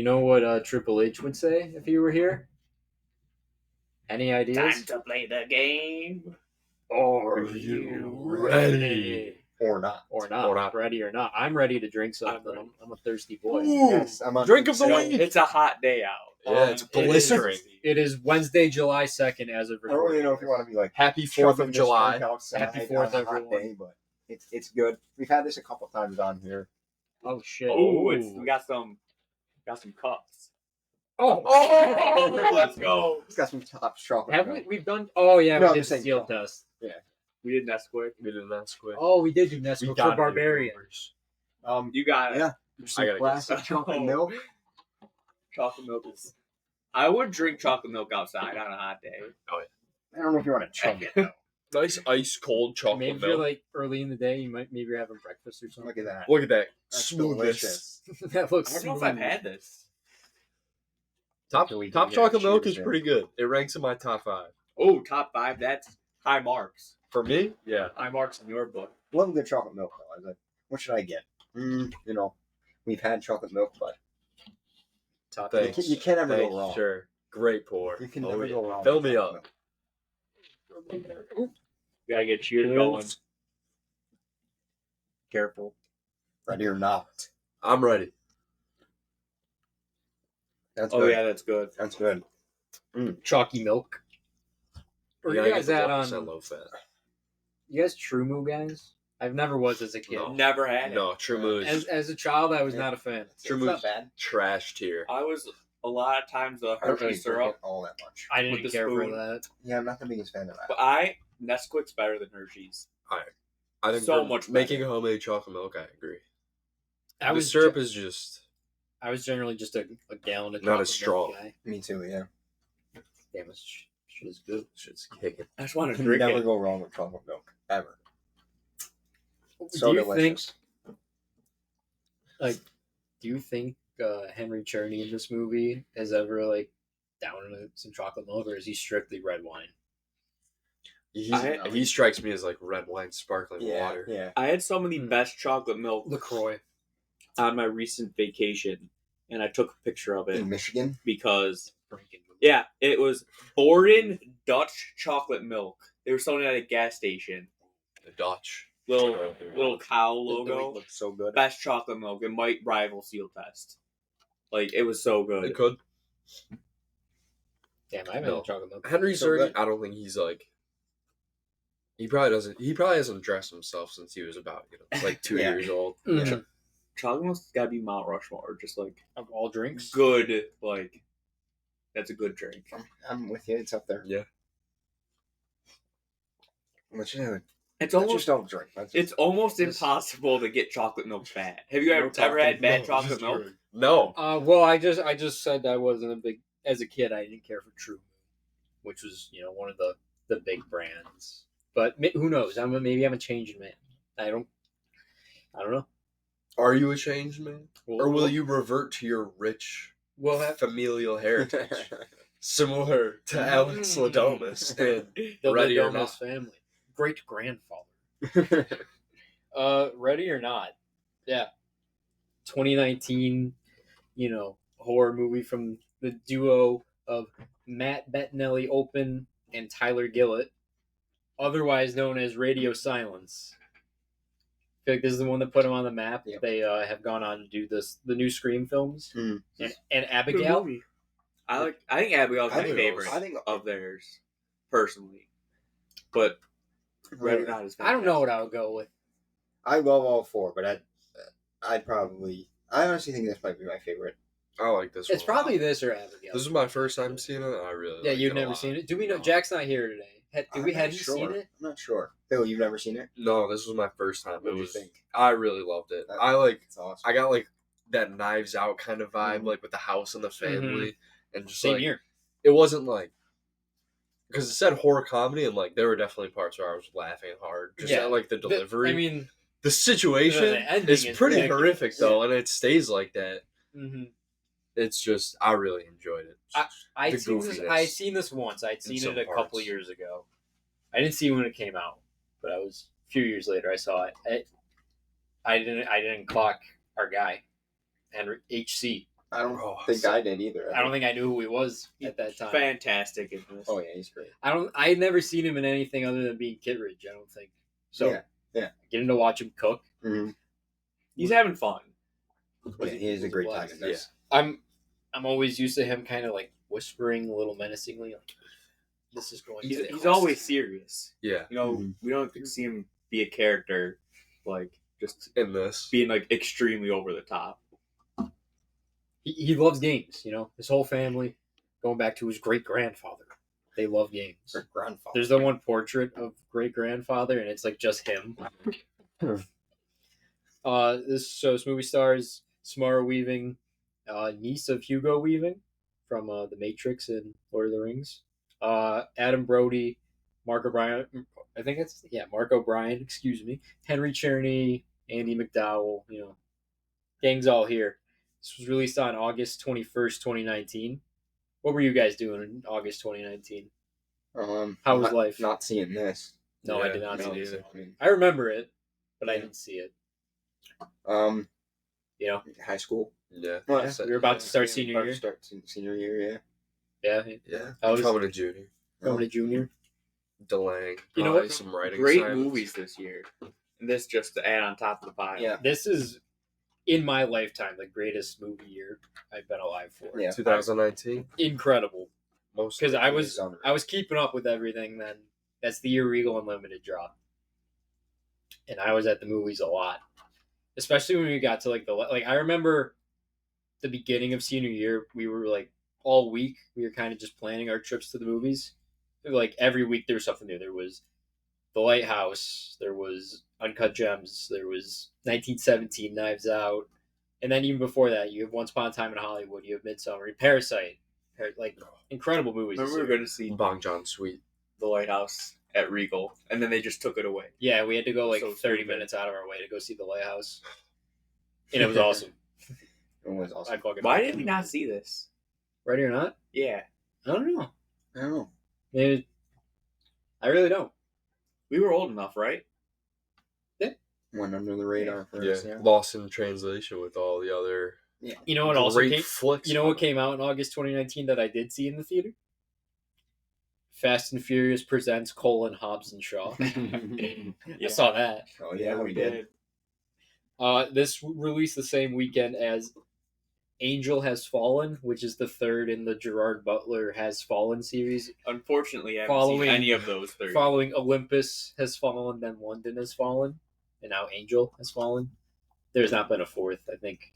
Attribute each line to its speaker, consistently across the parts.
Speaker 1: know what Triple H would say if he were here? Any ideas?
Speaker 2: Time to play the game.
Speaker 1: Are you ready?
Speaker 3: Or not.
Speaker 1: Or not. Ready or not. I'm ready to drink something. I'm a thirsty boy.
Speaker 3: Ooh, yes, I'm on
Speaker 4: Drink of the
Speaker 3: week.
Speaker 4: week.
Speaker 2: It's a hot day out.
Speaker 4: Yeah, it's blistering.
Speaker 1: It is Wednesday, July 2nd as of
Speaker 3: I don't really know if you want to be like
Speaker 4: Happy 4th of
Speaker 3: shoving this
Speaker 4: July.
Speaker 3: drink outside
Speaker 1: Happy
Speaker 3: on
Speaker 1: 4th,
Speaker 3: a hot
Speaker 1: everyone.
Speaker 3: day, but it's good. We've had this a couple times on here.
Speaker 1: Oh shit.
Speaker 2: Oh, we got some cups.
Speaker 1: Oh,
Speaker 2: Let's go.
Speaker 3: It's got some top chocolate.
Speaker 1: Have
Speaker 3: milk.
Speaker 1: we've done? Oh yeah,
Speaker 3: No,
Speaker 1: we
Speaker 3: I'm
Speaker 1: did
Speaker 3: just
Speaker 1: the
Speaker 3: saying
Speaker 1: steel
Speaker 3: chocolate.
Speaker 1: test.
Speaker 2: We did Nesquik.
Speaker 4: We did that quick.
Speaker 1: Oh, we did do Nesquik for Barbarian.
Speaker 2: You got it.
Speaker 3: Yeah.
Speaker 4: I
Speaker 3: Some
Speaker 4: gotta
Speaker 3: classic
Speaker 2: get-
Speaker 3: chocolate
Speaker 2: Oh.
Speaker 3: milk.
Speaker 2: Chocolate milk is. I would drink chocolate milk outside on a hot day.
Speaker 3: I don't know if you want to chug it though.
Speaker 4: Nice ice cold chocolate
Speaker 1: Maybe if you're
Speaker 4: milk.
Speaker 1: like early in the day, maybe you're having breakfast or something.
Speaker 3: Look at that.
Speaker 4: Look at that
Speaker 3: That's
Speaker 4: smoothness.
Speaker 3: delicious.
Speaker 1: That looks.
Speaker 2: I don't know if I've had this.
Speaker 4: Top
Speaker 3: So we can
Speaker 4: top
Speaker 3: get
Speaker 4: chocolate milk
Speaker 3: cheers
Speaker 4: is
Speaker 3: in.
Speaker 4: pretty good. It ranks in my top 5.
Speaker 2: Oh, top 5. That's high marks.
Speaker 4: For me, yeah.
Speaker 2: High marks in your book.
Speaker 3: Love a good chocolate milk though. I was like, what should I get? You know, we've had chocolate milk, but
Speaker 1: top.
Speaker 4: Thanks.
Speaker 3: you can't ever
Speaker 4: Thanks,
Speaker 3: go wrong.
Speaker 4: Sure. Great pour.
Speaker 3: You can
Speaker 4: Oh,
Speaker 3: never
Speaker 4: yeah.
Speaker 3: go wrong.
Speaker 4: Fill
Speaker 3: with
Speaker 4: me
Speaker 3: chocolate
Speaker 4: up.
Speaker 3: milk.
Speaker 2: Gotta get cheers going. Careful.
Speaker 3: Ready or not?
Speaker 4: I'm ready.
Speaker 3: That's
Speaker 2: Oh
Speaker 3: good.
Speaker 2: yeah, that's good.
Speaker 3: That's good.
Speaker 1: Chalky milk. Or
Speaker 4: Yeah,
Speaker 1: you
Speaker 4: I
Speaker 1: guys
Speaker 4: get the
Speaker 1: at
Speaker 4: 1% low fat.
Speaker 1: You guys True Moo guys? I've never was as a kid.
Speaker 4: No.
Speaker 2: Never had it.
Speaker 4: No, True Moo is
Speaker 1: As a child, I was
Speaker 3: Yeah.
Speaker 1: not a fan.
Speaker 4: True
Speaker 3: It's
Speaker 4: Moo's
Speaker 3: not bad.
Speaker 4: trash tier.
Speaker 2: I was a lot of times a
Speaker 3: I don't
Speaker 2: Hershey
Speaker 3: really drink
Speaker 2: syrup,
Speaker 3: it all that much.
Speaker 1: I didn't
Speaker 2: With the
Speaker 1: care
Speaker 2: spoon.
Speaker 1: for that.
Speaker 3: Yeah, I'm not the biggest fan of
Speaker 2: but
Speaker 3: that.
Speaker 2: Nesquik's better than Hershey's.
Speaker 4: I think
Speaker 2: So
Speaker 4: for
Speaker 2: much
Speaker 4: making
Speaker 2: better.
Speaker 4: homemade chocolate milk. I agree.
Speaker 1: I
Speaker 4: The
Speaker 1: was
Speaker 4: syrup is just
Speaker 1: I was generally just a gallon of
Speaker 4: Not
Speaker 1: chocolate
Speaker 4: as strong.
Speaker 1: milk guy.
Speaker 3: Me too. Yeah.
Speaker 1: Damn, this shit is good.
Speaker 4: shit's kicking.
Speaker 2: I just want
Speaker 3: You
Speaker 2: to
Speaker 3: can
Speaker 2: drink
Speaker 3: never
Speaker 2: it.
Speaker 3: go wrong with chocolate milk ever. So
Speaker 1: do you
Speaker 3: delicious.
Speaker 1: Do you think Henry Czerny in this movie has ever downed some chocolate milk, or is he strictly red wine?
Speaker 4: He strikes me as like red wine sparkling water.
Speaker 3: Yeah.
Speaker 2: I had some of the best chocolate milk
Speaker 1: LaCroix.
Speaker 2: on my recent vacation, and I took a picture of it
Speaker 3: In Michigan.
Speaker 2: because it was Borden Dutch chocolate milk. They were selling it at a gas station.
Speaker 4: The Dutch.
Speaker 2: Little cow
Speaker 3: The
Speaker 2: logo.
Speaker 3: looks so good.
Speaker 2: Best chocolate milk. It might rival Seal Test. Like, it was so good.
Speaker 4: It could.
Speaker 1: Damn, I haven't
Speaker 4: No.
Speaker 1: had chocolate milk.
Speaker 4: Henry
Speaker 3: So
Speaker 4: Czerny,
Speaker 3: good.
Speaker 4: I don't think he's like. He probably hasn't dressed himself since he was about like 2
Speaker 3: Yeah.
Speaker 4: years old.
Speaker 1: Mhm.
Speaker 2: Chocolate milk's gotta be Mount Rushmore. Just like
Speaker 1: Of all drinks.
Speaker 2: good, like that's a good drink.
Speaker 3: I'm with you. It's up there.
Speaker 4: Yeah.
Speaker 3: But you know,
Speaker 2: It's
Speaker 3: I just
Speaker 2: almost
Speaker 3: don't drink. That's
Speaker 2: it's almost
Speaker 3: Just-
Speaker 2: impossible to get chocolate milk bad. Have you
Speaker 4: No
Speaker 2: ever had bad
Speaker 4: milk,
Speaker 2: chocolate
Speaker 4: just
Speaker 2: milk?
Speaker 4: drink. No.
Speaker 1: Well, I just said I wasn't a big as a kid. I didn't care for True Moo, which was one of the big brands. But who knows? Maybe I'm a changed man. I don't know.
Speaker 4: Are you a changed man, or will
Speaker 1: We'll-
Speaker 4: you revert to your rich
Speaker 1: We'll have
Speaker 4: familial heritage, similar to Alex Ladomas and
Speaker 1: the
Speaker 4: Ready or
Speaker 1: Ladomas
Speaker 4: Not?
Speaker 1: family, great grandfather. Ready or Not? Yeah. 2019, horror movie from the duo of Matt Bettinelli Open and Tyler Gillett, otherwise known as Radio Silence. I feel like this is the one that put them on the map.
Speaker 3: Yep.
Speaker 1: They have gone on to do the new Scream films.
Speaker 3: Mm.
Speaker 1: And
Speaker 2: Good
Speaker 1: Abigail.
Speaker 2: movie. I think Abigail's my
Speaker 4: Abigail's-
Speaker 2: favorite
Speaker 3: I think
Speaker 2: of theirs, personally. But Ready or Not is
Speaker 1: I don't know what I would go with.
Speaker 3: I love all four, but I honestly think this might be my favorite.
Speaker 4: I like this
Speaker 1: It's
Speaker 4: one.
Speaker 1: probably this or Abigail.
Speaker 4: This is my first time seeing it. And I really
Speaker 1: Yeah,
Speaker 4: like
Speaker 1: you've
Speaker 4: a
Speaker 1: never
Speaker 4: lot.
Speaker 1: seen it. Do we know
Speaker 4: No.
Speaker 1: Jack's not here today? Have you seen it?
Speaker 3: I'm not sure. Bill, you've never seen it?
Speaker 4: No, this was my first time.
Speaker 3: What
Speaker 4: It
Speaker 3: did you
Speaker 4: was.
Speaker 3: think?
Speaker 4: I really loved it.
Speaker 3: That- It's awesome.
Speaker 4: I got like that Knives Out kind of vibe,
Speaker 3: Mhm.
Speaker 4: like with the house and the family, and just
Speaker 1: Same
Speaker 4: like
Speaker 1: here.
Speaker 4: it wasn't like because it said horror comedy, and like there were definitely parts where I was laughing hard, just
Speaker 1: Yeah.
Speaker 4: at like the delivery.
Speaker 1: I mean,
Speaker 4: the situation
Speaker 1: the ending
Speaker 4: is
Speaker 1: is
Speaker 4: pretty
Speaker 1: ridiculous.
Speaker 4: horrific though, and it stays like that.
Speaker 1: mhm.
Speaker 4: It's just I really enjoyed it.
Speaker 1: I'd
Speaker 4: The
Speaker 1: seen this.
Speaker 4: goofiness
Speaker 1: I'd seen this once. I'd seen
Speaker 4: some
Speaker 1: it a couple
Speaker 4: parts.
Speaker 1: years ago. I didn't see it when it came out, but a few years later. I saw it. I didn't clock our guy, Henry HC.
Speaker 3: I don't
Speaker 4: Oh,
Speaker 3: think
Speaker 4: so-
Speaker 3: I did either.
Speaker 1: I don't think I knew who he was at that time.
Speaker 2: Fantastic in this.
Speaker 3: Oh yeah, he's great.
Speaker 1: I had never seen him in anything other than being Kittredge. I don't think so.
Speaker 3: Yeah.
Speaker 1: Getting to watch him cook.
Speaker 3: Mm-hmm.
Speaker 2: He's having fun.
Speaker 3: Yeah, he is a great time in this.
Speaker 1: I'm always used to him kind of like whispering a little menacingly, like this is going. to
Speaker 2: He's always serious.
Speaker 4: Yeah,
Speaker 2: You know,
Speaker 3: Mhm.
Speaker 2: we don't see him be a character like just
Speaker 4: in this.
Speaker 2: being like extremely over the top.
Speaker 1: He loves games. His whole family, going back to his great grandfather, they love games.
Speaker 3: Her grandfather.
Speaker 1: There's the one portrait of great grandfather, and it's like just him. This movie stars Samara Weaving, niece of Hugo Weaving from The Matrix and Lord of the Rings. Adam Brody, Mark O'Brien. I think Mark O'Brien. Excuse me. Henry Czerny, Andy McDowell. Gang's all here. This was released on August 21st, 2019. What were you guys doing in August 2019? How was life?
Speaker 3: Not seeing this.
Speaker 1: No, I
Speaker 4: Yeah,
Speaker 1: did not
Speaker 4: me
Speaker 1: see
Speaker 4: neither.
Speaker 1: it. I remember it, but I
Speaker 3: Yeah.
Speaker 1: didn't see it.
Speaker 3: High school.
Speaker 4: Yeah.
Speaker 1: Yeah, we were about to start senior
Speaker 3: About to
Speaker 1: year.
Speaker 3: start senior year.
Speaker 1: Yeah,
Speaker 4: Yeah.
Speaker 1: I was
Speaker 4: Coming to junior.
Speaker 1: coming to junior.
Speaker 4: Delaying.
Speaker 1: You know
Speaker 4: probably
Speaker 1: what?
Speaker 4: Some writing.
Speaker 2: Great
Speaker 4: assignments.
Speaker 2: movies this year. And this just to add on top of the pile.
Speaker 3: Yeah.
Speaker 1: This is, in my lifetime, the greatest movie year I've been alive for.
Speaker 3: Yeah.
Speaker 4: 2019.
Speaker 1: Incredible.
Speaker 4: Most
Speaker 1: Because I was
Speaker 3: It's unreal.
Speaker 1: I was keeping up with everything then. That's the year Regal Unlimited dropped. And I was at the movies a lot. Especially when we got to I remember the beginning of senior year, we were like all week we were kind of just planning our trips to the movies. Like every week there was something new. There was The Lighthouse, there was Uncut Gems, there was 1917 Knives Out, and then even before that you have Once Upon a Time in Hollywood, you have Midsummer, Parasite, incredible movies.
Speaker 2: Remember we were going to see
Speaker 4: Bong Joon Sweet.
Speaker 2: The Lighthouse at Regal, and then they just took it away.
Speaker 1: Yeah, we had to go
Speaker 2: So
Speaker 1: 30
Speaker 2: stupid.
Speaker 1: minutes out of our way to go see The Lighthouse, and it was awesome.
Speaker 3: It was awesome.
Speaker 1: I fucking
Speaker 2: Why
Speaker 1: loved
Speaker 2: did
Speaker 1: it.
Speaker 2: we not see this?
Speaker 1: Ready or not?
Speaker 2: Yeah.
Speaker 1: I don't know.
Speaker 3: I don't know.
Speaker 1: Maybe, I really don't.
Speaker 2: We were old enough, right?
Speaker 3: Went under the radar for
Speaker 4: Yeah.
Speaker 3: us. Yeah.
Speaker 4: Lost in translation with all the other
Speaker 1: You know what also
Speaker 4: great
Speaker 1: came?
Speaker 4: flicks.
Speaker 1: You know what came out in August 2019 that I did see in the theater? Fast and Furious presents Hobbs and Shaw. I saw that.
Speaker 3: Oh yeah, we did.
Speaker 1: This released the same weekend as Angel Has Fallen, which is the third in the Gerard Butler Has Fallen series.
Speaker 2: Unfortunately, I haven't
Speaker 1: Following-
Speaker 2: seen any of those three.
Speaker 1: Following Olympus Has Fallen, then London Has Fallen, and now Angel Has Fallen. There's not been a fourth. I think.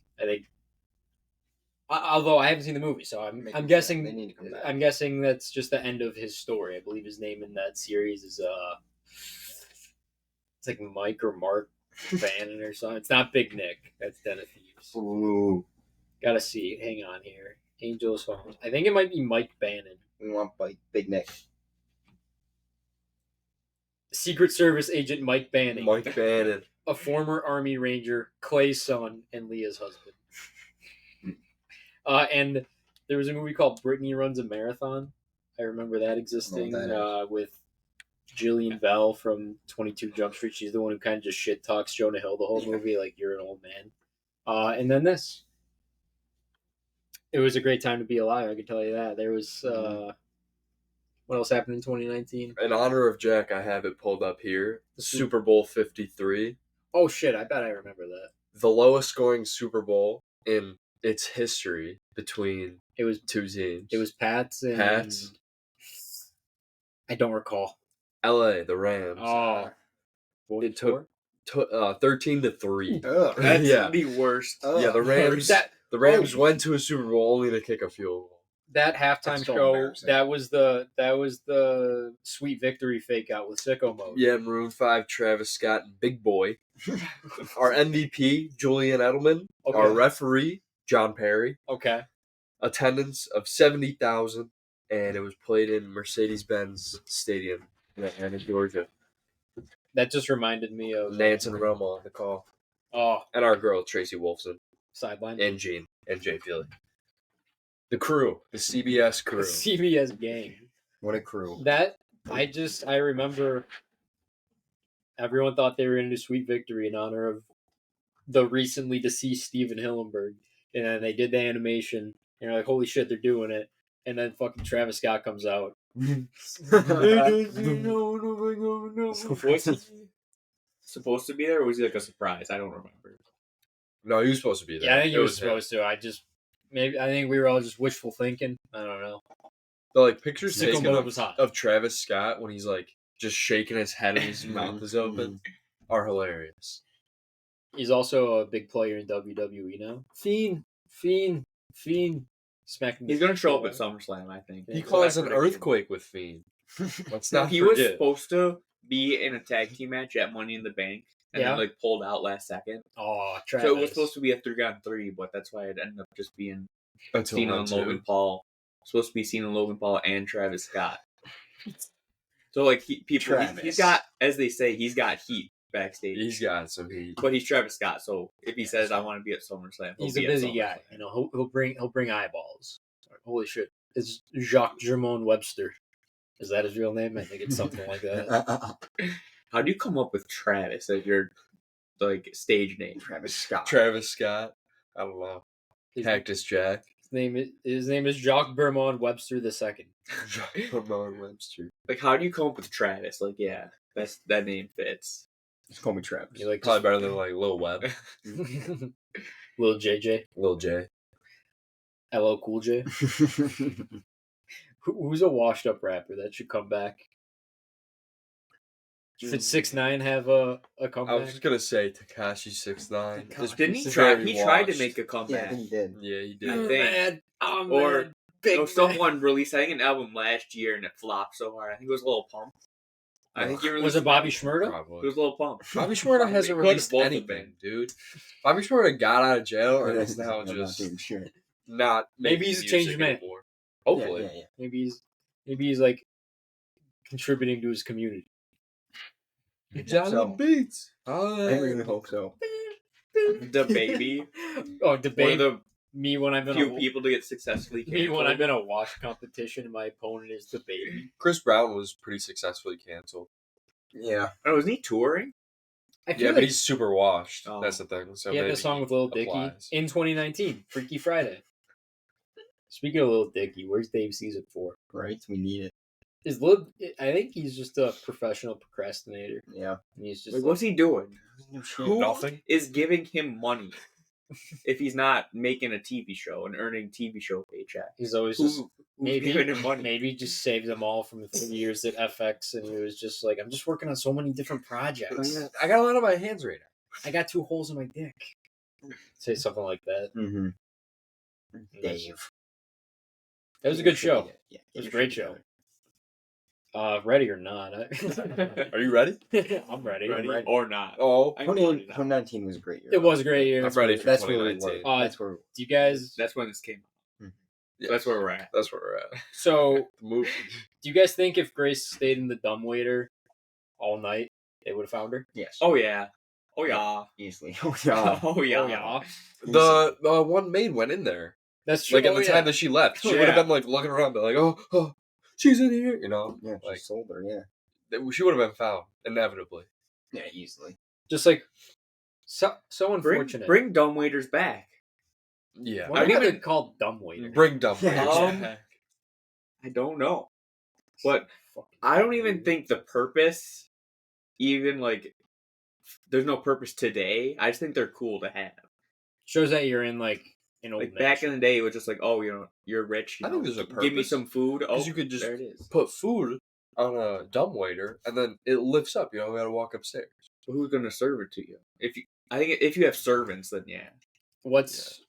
Speaker 1: Although I haven't seen the movie, so I'm
Speaker 3: They
Speaker 1: guessing.
Speaker 3: need to come back.
Speaker 1: I'm guessing that's just the end of his story. I believe his name in that series is it's like Mike or Mark Bannon or something. It's not Big Nick. That's Den of Thieves.
Speaker 3: Ooh,
Speaker 1: Gotta see. Hang on here. Angels Fallen. I think it might be Mike Bannon.
Speaker 3: we want Big Nick.
Speaker 1: Secret Service agent Mike Bannon,
Speaker 4: Mike Bannon.
Speaker 1: a former Army Ranger, Clay's son, and Leah's husband. And there was a movie called Brittany Runs a Marathon. I remember that existing
Speaker 3: I don't know what
Speaker 1: with Jillian Bell from 22 Jump Street. She's the one who kind of just shit talks Jonah Hill the whole movie, like you're an old man. And then this. It was a great time to be alive, I can tell you that. There was what else happened in 2019?
Speaker 4: In honor of Jack, I have it pulled up here. Super Bowl 53.
Speaker 1: Oh shit, I bet I remember that.
Speaker 4: The lowest scoring Super Bowl in its history between
Speaker 1: It was
Speaker 4: two teams.
Speaker 1: It was Pats and
Speaker 4: Pats.
Speaker 1: I don't recall.
Speaker 4: LA, the Rams.
Speaker 1: Oh,
Speaker 4: It took 13-3.
Speaker 3: Ugh.
Speaker 2: That's
Speaker 4: Yeah.
Speaker 2: the worst.
Speaker 3: Ugh.
Speaker 4: Yeah, the Rams.
Speaker 1: that
Speaker 4: The Rams went to a Super Bowl only to kick a field goal.
Speaker 1: that halftime
Speaker 3: That's so
Speaker 1: show.
Speaker 3: embarrassing.
Speaker 1: That was the Sweet Victory fake out with Sicko Mode.
Speaker 4: Yeah, Maroon 5, Travis Scott, and Big Boy. Our MVP, Julian Edelman.
Speaker 1: Okay.
Speaker 4: Our referee, John Perry.
Speaker 1: Okay.
Speaker 4: Attendance of 70,000, and it was played in Mercedes-Benz Stadium in Atlanta, Georgia.
Speaker 1: That just reminded me of
Speaker 4: Nance and Roma on the call.
Speaker 1: oh
Speaker 4: And our girl, Tracy Wolfson,
Speaker 1: sideline
Speaker 4: and Jean, and Jay Feely. The crew, the CBS crew.
Speaker 1: CBS gang.
Speaker 3: What a crew.
Speaker 1: That I remember. Everyone thought they were going to do Sweet Victory in honor of the recently deceased Steven Hillenberg. And then they did the animation, and you're like, holy shit, they're doing it. And then fucking Travis Scott comes out.
Speaker 2: Was he supposed to be there, or was he like a surprise? I don't remember.
Speaker 4: No, he was supposed to be there.
Speaker 1: Yeah, I think he
Speaker 4: It
Speaker 1: was
Speaker 4: him.
Speaker 1: supposed to. I think we were all just wishful thinking. I don't know.
Speaker 4: The like pictures
Speaker 1: Sicko
Speaker 4: taken
Speaker 1: mode was hot.
Speaker 4: of Travis Scott when he's like just shaking his head and his mouth is open are hilarious.
Speaker 1: He's also a big player in WWE now. Fiend. Smacking.
Speaker 2: He's gonna show up at SummerSlam, I think.
Speaker 4: He
Speaker 1: So
Speaker 4: caused
Speaker 2: that's
Speaker 4: an
Speaker 2: prediction.
Speaker 4: earthquake with Fiend. Let's not
Speaker 2: He was
Speaker 4: forget.
Speaker 2: supposed to be in a tag team match at Money in the Bank, and
Speaker 1: Yeah.
Speaker 2: then like pulled out last second.
Speaker 1: Oh, Travis.
Speaker 2: So it was supposed to be a 3-on-3, but that's why it ended up just being
Speaker 4: Until
Speaker 2: Cena
Speaker 4: round
Speaker 2: and
Speaker 4: two.
Speaker 2: Logan Paul. Supposed to be Cena, Logan Paul, and Travis Scott. So like he's got, as they say, he's got heat backstage.
Speaker 4: He's got some heat.
Speaker 2: But he's Travis Scott, so if he says I want to be at SummerSlam,
Speaker 1: He's a busy guy. You know, he'll bring eyeballs. Holy shit! It's Jacques Jermone Webster. Is that his real name? I think it's something like that.
Speaker 2: How do you come up with Travis as your like stage name?
Speaker 3: Travis Scott.
Speaker 4: Travis Scott. I don't know. Cactus Jack.
Speaker 1: His name is Jacques Bermond Webster II.
Speaker 4: Ramon Webster.
Speaker 2: Like, how do you come up with Travis? Like, yeah, that name fits.
Speaker 3: Just call me Travis.
Speaker 1: You like
Speaker 4: Probably better than like Lil Web.
Speaker 1: Lil JJ,
Speaker 4: Lil J.
Speaker 1: LL Cool J. Who's a washed up rapper that should come back? Should 6ix9ine have a comeback?
Speaker 4: I was just gonna say Tekashi 6ix9ine.
Speaker 2: Didn't he try? He tried to make a
Speaker 3: Yeah, I
Speaker 2: comeback.
Speaker 3: think he did.
Speaker 4: Yeah, he
Speaker 2: I
Speaker 4: did.
Speaker 2: think.
Speaker 1: Mad. I'm
Speaker 2: Or-
Speaker 1: mad. Big
Speaker 2: No,
Speaker 1: man.
Speaker 2: someone released, I think, an album last year and it flopped so hard. I think it was Lil Pump. I think he released.
Speaker 1: Was it Bobby
Speaker 2: an
Speaker 1: Shmurda?
Speaker 2: album. It
Speaker 4: Probably.
Speaker 2: was Lil Pump.
Speaker 4: Bobby Shmurda hasn't
Speaker 2: Could
Speaker 4: released
Speaker 2: both have
Speaker 4: anything,
Speaker 2: been.
Speaker 4: dude. Bobby Shmurda got out of jail and is now
Speaker 3: I'm not
Speaker 4: just
Speaker 3: even sure.
Speaker 4: not.
Speaker 1: Maybe
Speaker 4: making
Speaker 1: he's a
Speaker 4: music
Speaker 1: changed man.
Speaker 4: anymore. Hopefully.
Speaker 3: Yeah.
Speaker 1: Maybe he's like contributing to his community.
Speaker 4: John
Speaker 3: So-
Speaker 4: Beats.
Speaker 3: I really hope so.
Speaker 2: The baby.
Speaker 1: Oh,
Speaker 2: One of
Speaker 1: debate
Speaker 2: the
Speaker 1: me when I'm in
Speaker 2: few
Speaker 1: a
Speaker 2: people to get successfully
Speaker 1: me
Speaker 2: canceled.
Speaker 1: when I'm in a wash competition and my opponent is the baby.
Speaker 4: Chris Brown was pretty successfully canceled.
Speaker 3: Yeah.
Speaker 2: Oh, isn't he touring?
Speaker 1: I feel
Speaker 4: Yeah,
Speaker 1: like
Speaker 4: but he's super washed.
Speaker 2: Oh.
Speaker 4: That's the thing. So
Speaker 1: he had
Speaker 4: maybe
Speaker 1: a song with Lil Dicky
Speaker 4: applies.
Speaker 1: in 2019, Freaky Friday. Speaking of Lil Dicky, where's Dave season 4?
Speaker 3: Right. We need it.
Speaker 1: I think he's just a professional procrastinator.
Speaker 3: Yeah.
Speaker 1: And he's just
Speaker 2: Like, what's he doing? Who
Speaker 4: Nothing.
Speaker 2: is giving him money if he's not making a TV show and earning TV show paycheck?
Speaker 1: he's always just
Speaker 2: Who's
Speaker 1: maybe
Speaker 2: giving him money?
Speaker 1: maybe just saved them all from the 3 years at FX, and he was just like, I'm just working on so many different projects.
Speaker 4: I got a lot on my hands right now.
Speaker 1: I got 2 holes in my dick. Say something like that.
Speaker 3: Mm-hmm.
Speaker 1: And
Speaker 3: Dave.
Speaker 1: It was a good show.
Speaker 3: Yeah.
Speaker 1: It was a great show. Ready or not?
Speaker 4: Are you ready?
Speaker 1: I'm ready.
Speaker 2: Ready
Speaker 3: Right.
Speaker 2: or not?
Speaker 4: Oh,
Speaker 2: I'm ready now.
Speaker 3: 2019 was a great year.
Speaker 1: It was a great year.
Speaker 4: I'm ready for
Speaker 3: That's where we
Speaker 4: 2019.
Speaker 3: were.
Speaker 1: Uh,
Speaker 3: That's where.
Speaker 1: Do you guys?
Speaker 2: That's when this came out.
Speaker 3: Mhm.
Speaker 4: Yes.
Speaker 2: That's where we're at.
Speaker 4: That's where we're at.
Speaker 1: So,
Speaker 4: The movie.
Speaker 1: do you guys think if Grace stayed in the dumbwaiter all night, they would have found her?
Speaker 3: Yes.
Speaker 2: Oh yeah. Oh yeah.
Speaker 3: Easily. Oh yeah.
Speaker 2: Oh yeah.
Speaker 1: Oh yeah,
Speaker 4: The one maid went in there.
Speaker 1: that's true.
Speaker 4: Like at
Speaker 1: Oh,
Speaker 4: the
Speaker 1: yeah.
Speaker 4: time that she left, she
Speaker 2: Oh,
Speaker 4: would have
Speaker 2: yeah.
Speaker 4: been like looking around, be like, oh, she's in here, you know.
Speaker 3: Yeah. She
Speaker 4: Like
Speaker 3: sold her. Yeah.
Speaker 4: she would have been found inevitably.
Speaker 3: Yeah. Easily.
Speaker 1: Just like so
Speaker 2: Bring
Speaker 1: unfortunate.
Speaker 2: dumbwaiters back.
Speaker 4: Yeah.
Speaker 1: Why
Speaker 2: I
Speaker 1: are
Speaker 2: don't
Speaker 1: they
Speaker 2: even-
Speaker 1: called dumbwaiter?
Speaker 4: Bring dumb.
Speaker 3: Yeah.
Speaker 4: waiters.
Speaker 2: I don't know, but I don't even think the purpose, even like, there's no purpose today. I just think they're cool to have.
Speaker 1: Shows that you're in like an old
Speaker 2: Like back in the day, it was just like, oh, you're rich. You
Speaker 4: I think
Speaker 2: know,
Speaker 4: there's a
Speaker 2: Give me
Speaker 4: purpose.
Speaker 2: some food. Oh,
Speaker 4: 'Cause you could just
Speaker 2: there it is.
Speaker 4: put food on a dumbwaiter and then it lifts up. You don't gotta walk upstairs.
Speaker 2: So who's gonna serve it to you? I think if you have servants, then yeah.
Speaker 1: What's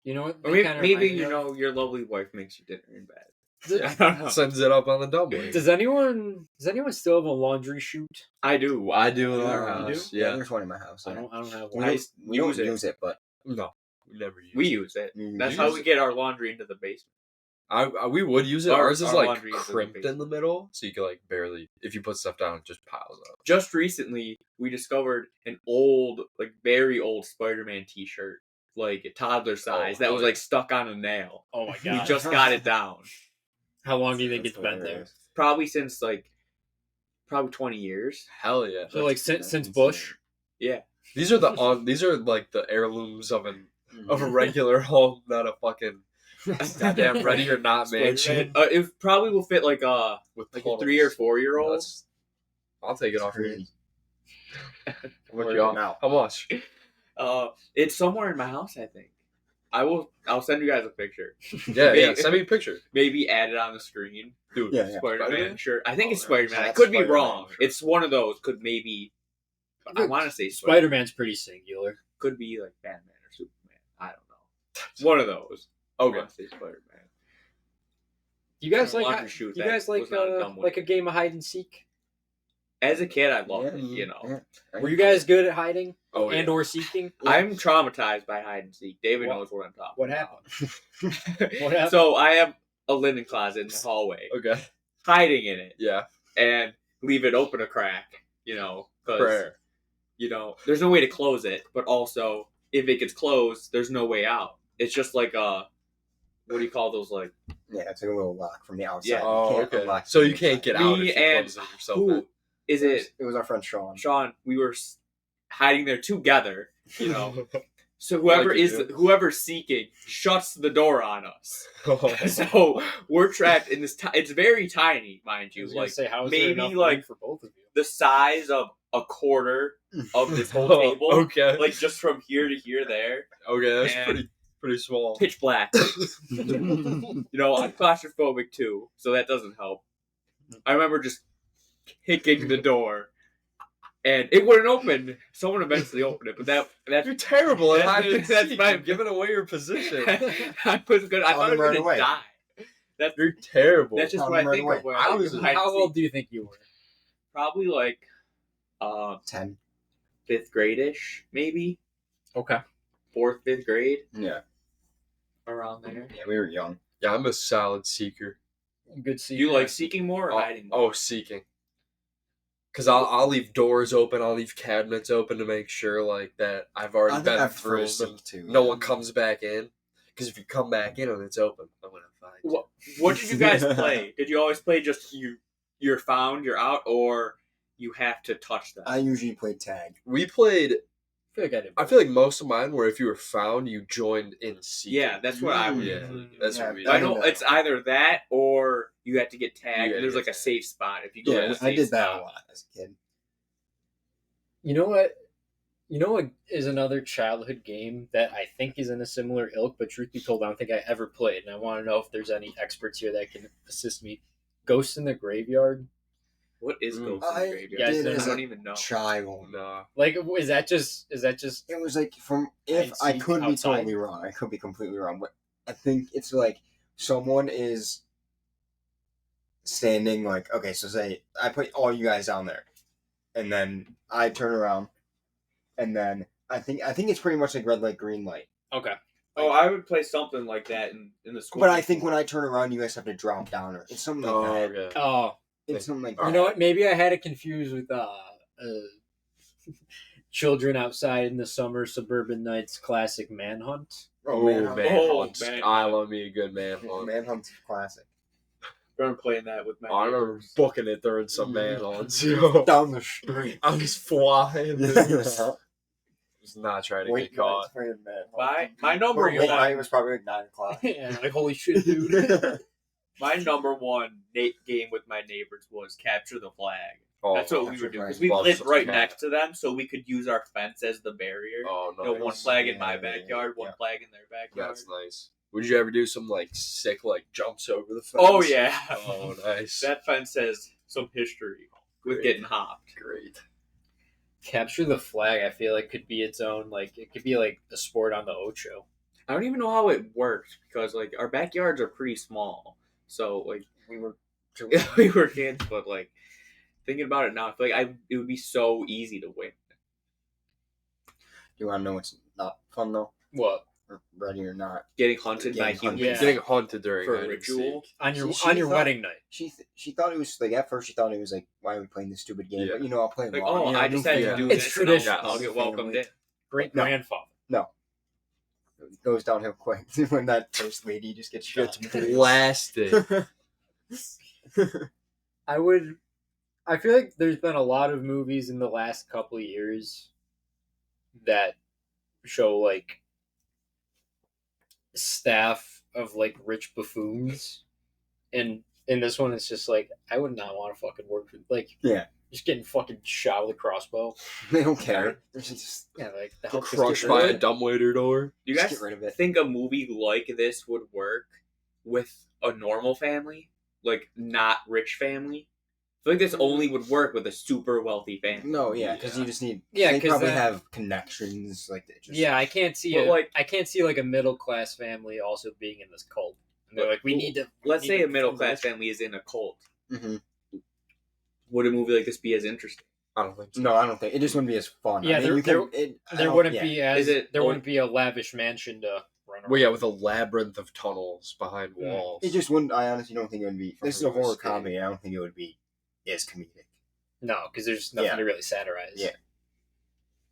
Speaker 1: you know what?
Speaker 2: Or
Speaker 1: They
Speaker 2: maybe,
Speaker 1: kinda
Speaker 2: maybe
Speaker 1: remind me
Speaker 2: you
Speaker 1: of-
Speaker 2: know your lovely wife makes you dinner in bed.
Speaker 1: Does-
Speaker 2: I don't know.
Speaker 4: Sends it up on the dumbwaiter.
Speaker 1: Does anyone still have a laundry chute?
Speaker 2: I do.
Speaker 4: I do in our
Speaker 3: You do?
Speaker 4: house.
Speaker 3: Yeah.
Speaker 4: Yeah.
Speaker 3: There's one in my house.
Speaker 1: I
Speaker 3: Yeah.
Speaker 1: don't have
Speaker 3: We
Speaker 1: one.
Speaker 2: I
Speaker 3: don't, we don't
Speaker 2: use it.
Speaker 3: use it, but
Speaker 4: No, we never use.
Speaker 2: We
Speaker 4: it.
Speaker 2: use it.
Speaker 3: you
Speaker 2: That's
Speaker 3: use
Speaker 2: how
Speaker 3: it.
Speaker 2: we get our laundry into the basement.
Speaker 4: We would use it.
Speaker 2: Our-
Speaker 4: Ours is
Speaker 2: our
Speaker 4: like
Speaker 2: laundry is in the
Speaker 4: crimped in
Speaker 2: basement.
Speaker 4: the middle, so you can like barely. If you put stuff down, it just piles up.
Speaker 2: Just recently, we discovered an old, like very old Spider-Man T-shirt, like toddler size, that
Speaker 4: hell
Speaker 2: was
Speaker 4: yeah.
Speaker 2: like stuck on a nail.
Speaker 1: Oh my
Speaker 2: We
Speaker 1: god!
Speaker 2: just got it down.
Speaker 1: How long do you think
Speaker 3: That's
Speaker 1: it's been there?
Speaker 3: hilarious.
Speaker 2: Probably since probably 20 years.
Speaker 4: Hell yeah!
Speaker 1: So like since Bush.
Speaker 2: Yeah.
Speaker 4: These are the these are like the heirlooms of an of a regular home, not a fucking goddamn Ready or Not mansion.
Speaker 2: It probably will fit like a
Speaker 4: With
Speaker 2: 3 or 4 year old.
Speaker 4: I'll take it off your
Speaker 3: Crazy.
Speaker 4: hands. How much, y'all?
Speaker 3: Now.
Speaker 4: How much?
Speaker 2: It's somewhere in my house, I think. I'll send you guys a picture.
Speaker 4: Yeah. Send me a picture.
Speaker 2: Maybe add it on the screen.
Speaker 4: Dude,
Speaker 3: Yeah.
Speaker 2: Spider-Man
Speaker 4: Spider-Man?
Speaker 2: shirt. I think it's
Speaker 4: Oh,
Speaker 2: Spider-Man. I
Speaker 3: that's
Speaker 2: could be
Speaker 3: Spider-Man
Speaker 2: wrong.
Speaker 3: shirt.
Speaker 2: It's one of those. Could maybe. I want to say
Speaker 1: Spider-Man's pretty singular.
Speaker 2: Could be like Batman or Superman. I don't know. One of those.
Speaker 4: Okay.
Speaker 2: I want to say Spider-Man.
Speaker 1: You guys
Speaker 2: Laundry
Speaker 1: like
Speaker 2: chute,
Speaker 1: you
Speaker 2: that
Speaker 1: guys like
Speaker 2: was not a dumb one.
Speaker 1: like a game of hide and seek?
Speaker 2: As a kid, I loved it. You know,
Speaker 3: Yeah.
Speaker 1: Were you guys good at hiding
Speaker 4: Oh,
Speaker 1: and or seeking?
Speaker 2: I'm traumatized by hide and seek. David
Speaker 1: What-
Speaker 2: knows what I'm talking
Speaker 1: What
Speaker 2: about.
Speaker 1: happened? What happened?
Speaker 2: So I have a linen closet in the hallway,
Speaker 4: Okay.
Speaker 2: hiding in it,
Speaker 4: Yeah.
Speaker 2: and leave it open a crack. You know, because
Speaker 4: Prayer.
Speaker 2: there's no way to close it. But also, if it gets closed, there's no way out. It's just like what do you call those? Like
Speaker 3: Yeah, it's like a little lock from the outside.
Speaker 2: Yeah.
Speaker 3: You
Speaker 4: Oh,
Speaker 3: can't
Speaker 4: okay.
Speaker 3: unlock
Speaker 4: So
Speaker 3: from
Speaker 4: you
Speaker 3: the
Speaker 4: can't
Speaker 3: inside.
Speaker 4: get out
Speaker 2: Me
Speaker 4: if you
Speaker 2: and
Speaker 4: close it yourself.
Speaker 2: who is it?
Speaker 3: It was our friend Sean.
Speaker 2: Sean. We were hiding there together. You know. So
Speaker 4: Like you do.
Speaker 2: whoever's seeking shuts the door on us. So we're trapped in this. It's very tiny, mind
Speaker 1: I
Speaker 2: you.
Speaker 1: was gonna
Speaker 2: Like
Speaker 1: say, how is
Speaker 2: maybe,
Speaker 1: there enough room
Speaker 2: like,
Speaker 1: for both of you?
Speaker 2: the size of a quarter of this whole
Speaker 4: Oh,
Speaker 2: table.
Speaker 4: okay.
Speaker 2: Like just from here to here, there.
Speaker 4: Okay, that's
Speaker 2: And-
Speaker 4: pretty small.
Speaker 2: Pitch black. I'm claustrophobic too, so that doesn't help. I remember just kicking the door, and it wouldn't open. Someone eventually opened it, but that's
Speaker 4: You're terrible at
Speaker 2: That's-
Speaker 4: hide and
Speaker 2: that's
Speaker 4: seek.
Speaker 2: my-
Speaker 4: You're giving away your position.
Speaker 2: I was good. I
Speaker 3: Found
Speaker 2: thought I
Speaker 3: him
Speaker 2: was
Speaker 3: right
Speaker 2: gonna
Speaker 3: away.
Speaker 2: die.
Speaker 4: You're terrible.
Speaker 2: That's just
Speaker 3: Found
Speaker 2: what I
Speaker 3: him right
Speaker 2: think
Speaker 3: away.
Speaker 2: of when
Speaker 4: I
Speaker 2: I
Speaker 4: was-
Speaker 2: think of hide and
Speaker 1: How
Speaker 2: seek.
Speaker 1: old do you think you were?
Speaker 2: Probably like
Speaker 3: 10.
Speaker 2: 5th grade-ish, maybe
Speaker 1: Okay.
Speaker 2: 4th, 5th grade,
Speaker 3: Yeah.
Speaker 2: around there.
Speaker 3: Yeah, we were young.
Speaker 4: Yeah, I'm a solid seeker.
Speaker 1: Good
Speaker 2: Do
Speaker 1: seeker.
Speaker 2: you like seeking more or hiding more?
Speaker 4: Oh, seeking. Because I'll leave doors open, I'll leave cabinets open to make sure like that I've already
Speaker 3: I think
Speaker 4: been
Speaker 3: I
Speaker 4: through
Speaker 3: prefer
Speaker 4: them.
Speaker 3: seek too.
Speaker 4: No one comes back in. Because if you come back in and it's open, I'm gonna find you.
Speaker 2: What did you guys play? Did you always play just you're found, you're out, or you have to touch them?
Speaker 3: I usually play tag.
Speaker 4: We played.
Speaker 1: I feel like I did.
Speaker 4: I feel like most of mine were if you were found, you joined in seeking.
Speaker 2: Yeah, that's what I would
Speaker 4: Yeah,
Speaker 2: do.
Speaker 4: that's
Speaker 3: Yeah,
Speaker 4: what we
Speaker 2: I
Speaker 4: did.
Speaker 2: know
Speaker 3: know.
Speaker 2: it's either that or you have to get tagged.
Speaker 4: You
Speaker 2: And there's
Speaker 4: gotta
Speaker 2: like
Speaker 4: get
Speaker 2: a
Speaker 4: tagged.
Speaker 2: safe spot if you go to
Speaker 3: Yeah,
Speaker 2: a
Speaker 3: I
Speaker 2: safe
Speaker 3: did that
Speaker 2: spot.
Speaker 3: a lot as a kid.
Speaker 1: You know what? You know what is another childhood game that I think is in a similar ilk, but truth be told, I don't think I ever played, and I want to know if there's any experts here that can assist me. Ghost in the Graveyard.
Speaker 2: What is
Speaker 4: Mm.
Speaker 2: Ghost in the
Speaker 3: I
Speaker 2: Graveyard?
Speaker 1: did
Speaker 2: I
Speaker 1: as
Speaker 2: don't
Speaker 3: a
Speaker 2: even know.
Speaker 3: Child.
Speaker 4: Nah.
Speaker 1: Like, is that just?
Speaker 3: It was like from if I
Speaker 1: seek
Speaker 3: could be
Speaker 1: outside?
Speaker 3: totally wrong. I could be completely wrong, but I think it's like someone is standing like okay, so say I put all you guys down there, and then I turn around, and then I think it's pretty much like red light, green light.
Speaker 1: Okay.
Speaker 2: Oh, I would play something like that in the school.
Speaker 3: But I think when I turn around, you guys have to drop down, or it's something like
Speaker 4: Oh,
Speaker 3: that.
Speaker 4: okay.
Speaker 1: Oh,
Speaker 3: It's something like
Speaker 1: you
Speaker 3: that.
Speaker 1: know what? Maybe I had it confused with Children Outside in the Summer Suburban Nights classic Manhunt.
Speaker 3: Oh,
Speaker 4: Oh,
Speaker 3: Manhunt.
Speaker 4: Manhunt.
Speaker 2: Manhunt.
Speaker 4: I love me a good Manhunt.
Speaker 3: Manhunt's classic.
Speaker 2: I remember playing that with my
Speaker 4: I remember
Speaker 2: neighbors.
Speaker 4: booking it during some Manhunts. Yo.
Speaker 3: Down the street.
Speaker 4: I was flying. I was not trying to get caught.
Speaker 2: My number
Speaker 3: Late night
Speaker 2: one.
Speaker 3: was probably like 9 o'clock.
Speaker 1: Yeah, like holy shit, dude.
Speaker 2: My number one game with my neighbors was capture the flag.
Speaker 4: Oh,
Speaker 2: That's what we
Speaker 3: Capture
Speaker 2: would do
Speaker 3: flag.
Speaker 2: because we
Speaker 4: Love
Speaker 2: lived
Speaker 4: some
Speaker 2: right
Speaker 4: flag.
Speaker 2: next to them, so we could use our fence as the barrier.
Speaker 4: Oh,
Speaker 2: You know,
Speaker 4: nice.
Speaker 2: one flag in my
Speaker 3: Yeah, yeah,
Speaker 2: backyard, one
Speaker 3: yeah.
Speaker 2: flag in their backyard.
Speaker 4: That's nice. Would you ever do some like sick like jumps over the fence?
Speaker 2: Oh yeah,
Speaker 4: Oh, nice.
Speaker 2: that fence has some history with
Speaker 4: Great.
Speaker 2: getting hopped.
Speaker 4: Great.
Speaker 1: Capture the Flag, I feel like could be its own, like it could be like a sport on the Ocho.
Speaker 2: I don't even know how it worked because like our backyards are pretty small, so like we were kids, but like thinking about it now, I feel like it would be so easy to win.
Speaker 3: You want to know what's not fun though?
Speaker 1: What?
Speaker 3: Ready or not?
Speaker 2: Getting hunted by
Speaker 3: Getting hunted.
Speaker 2: humans.
Speaker 1: Yeah.
Speaker 4: Getting hunted during
Speaker 2: For a
Speaker 4: hide and
Speaker 2: ritual?
Speaker 4: seek.
Speaker 1: On your
Speaker 3: She
Speaker 1: on your
Speaker 3: thought-
Speaker 1: wedding night.
Speaker 3: She thought it was like at first she thought it was like why are we playing this stupid game?
Speaker 4: Yeah.
Speaker 3: But I'll play
Speaker 2: Like,
Speaker 3: along.
Speaker 2: oh,
Speaker 3: You know,
Speaker 2: I
Speaker 3: new
Speaker 2: just had to
Speaker 3: family.
Speaker 2: do
Speaker 1: It's
Speaker 2: this.
Speaker 1: tradition.
Speaker 2: And I'll get welcomed in.
Speaker 1: Great
Speaker 3: No.
Speaker 1: grandfather.
Speaker 3: It goes downhill quick when that first lady just gets shot.
Speaker 4: Gets blasted.
Speaker 1: I feel like there's been a lot of movies in the last couple of years that show like staff of like rich buffoons, and in this one it's just like I would not want to fucking work with like
Speaker 3: Yeah.
Speaker 1: just getting fucking shot with a crossbow.
Speaker 3: They don't care. They're just
Speaker 1: Yeah, like the
Speaker 4: Get
Speaker 1: help just
Speaker 4: crushed
Speaker 1: get
Speaker 4: by
Speaker 1: rid
Speaker 4: a
Speaker 1: of it.
Speaker 4: dumbwaiter door.
Speaker 2: Do you
Speaker 3: Just
Speaker 2: guys
Speaker 3: get rid of it.
Speaker 2: think a movie like this would work with a normal family, like not rich family? I feel like this only would work with a super wealthy family.
Speaker 3: no, yeah, because you just need.
Speaker 1: Yeah,
Speaker 3: they
Speaker 1: 'cause
Speaker 3: probably
Speaker 1: that-
Speaker 3: have connections like that. Just,
Speaker 1: Yeah, I can't see
Speaker 2: But, like-
Speaker 1: I can't see like a middle class family also being in this cult. And they're like, we need to.
Speaker 2: Let's
Speaker 1: we
Speaker 2: say
Speaker 1: need
Speaker 2: a
Speaker 1: to
Speaker 2: middle
Speaker 1: fund
Speaker 2: class
Speaker 1: this.
Speaker 2: family is in a cult.
Speaker 3: hmm
Speaker 2: Would a movie like this be as interesting?
Speaker 4: I don't think so.
Speaker 3: No, I don't think it just wouldn't be as fun.
Speaker 1: Yeah,
Speaker 3: I mean,
Speaker 1: there-
Speaker 3: you can. I
Speaker 1: There
Speaker 3: don't-
Speaker 1: wouldn't
Speaker 3: yeah.
Speaker 1: be as
Speaker 2: Is it-
Speaker 1: there wouldn't be a lavish mansion to run around.
Speaker 4: Well, yeah, with a labyrinth of tunnels behind
Speaker 1: Mm.
Speaker 4: walls.
Speaker 3: It just wouldn't. I honestly don't think it would be.
Speaker 4: For
Speaker 3: This is a
Speaker 4: real
Speaker 3: horror
Speaker 4: estate.
Speaker 3: comedy. I don't think it would be as comedic.
Speaker 1: No, because there's nothing
Speaker 3: Yeah.
Speaker 1: to really satirize.
Speaker 3: Yeah.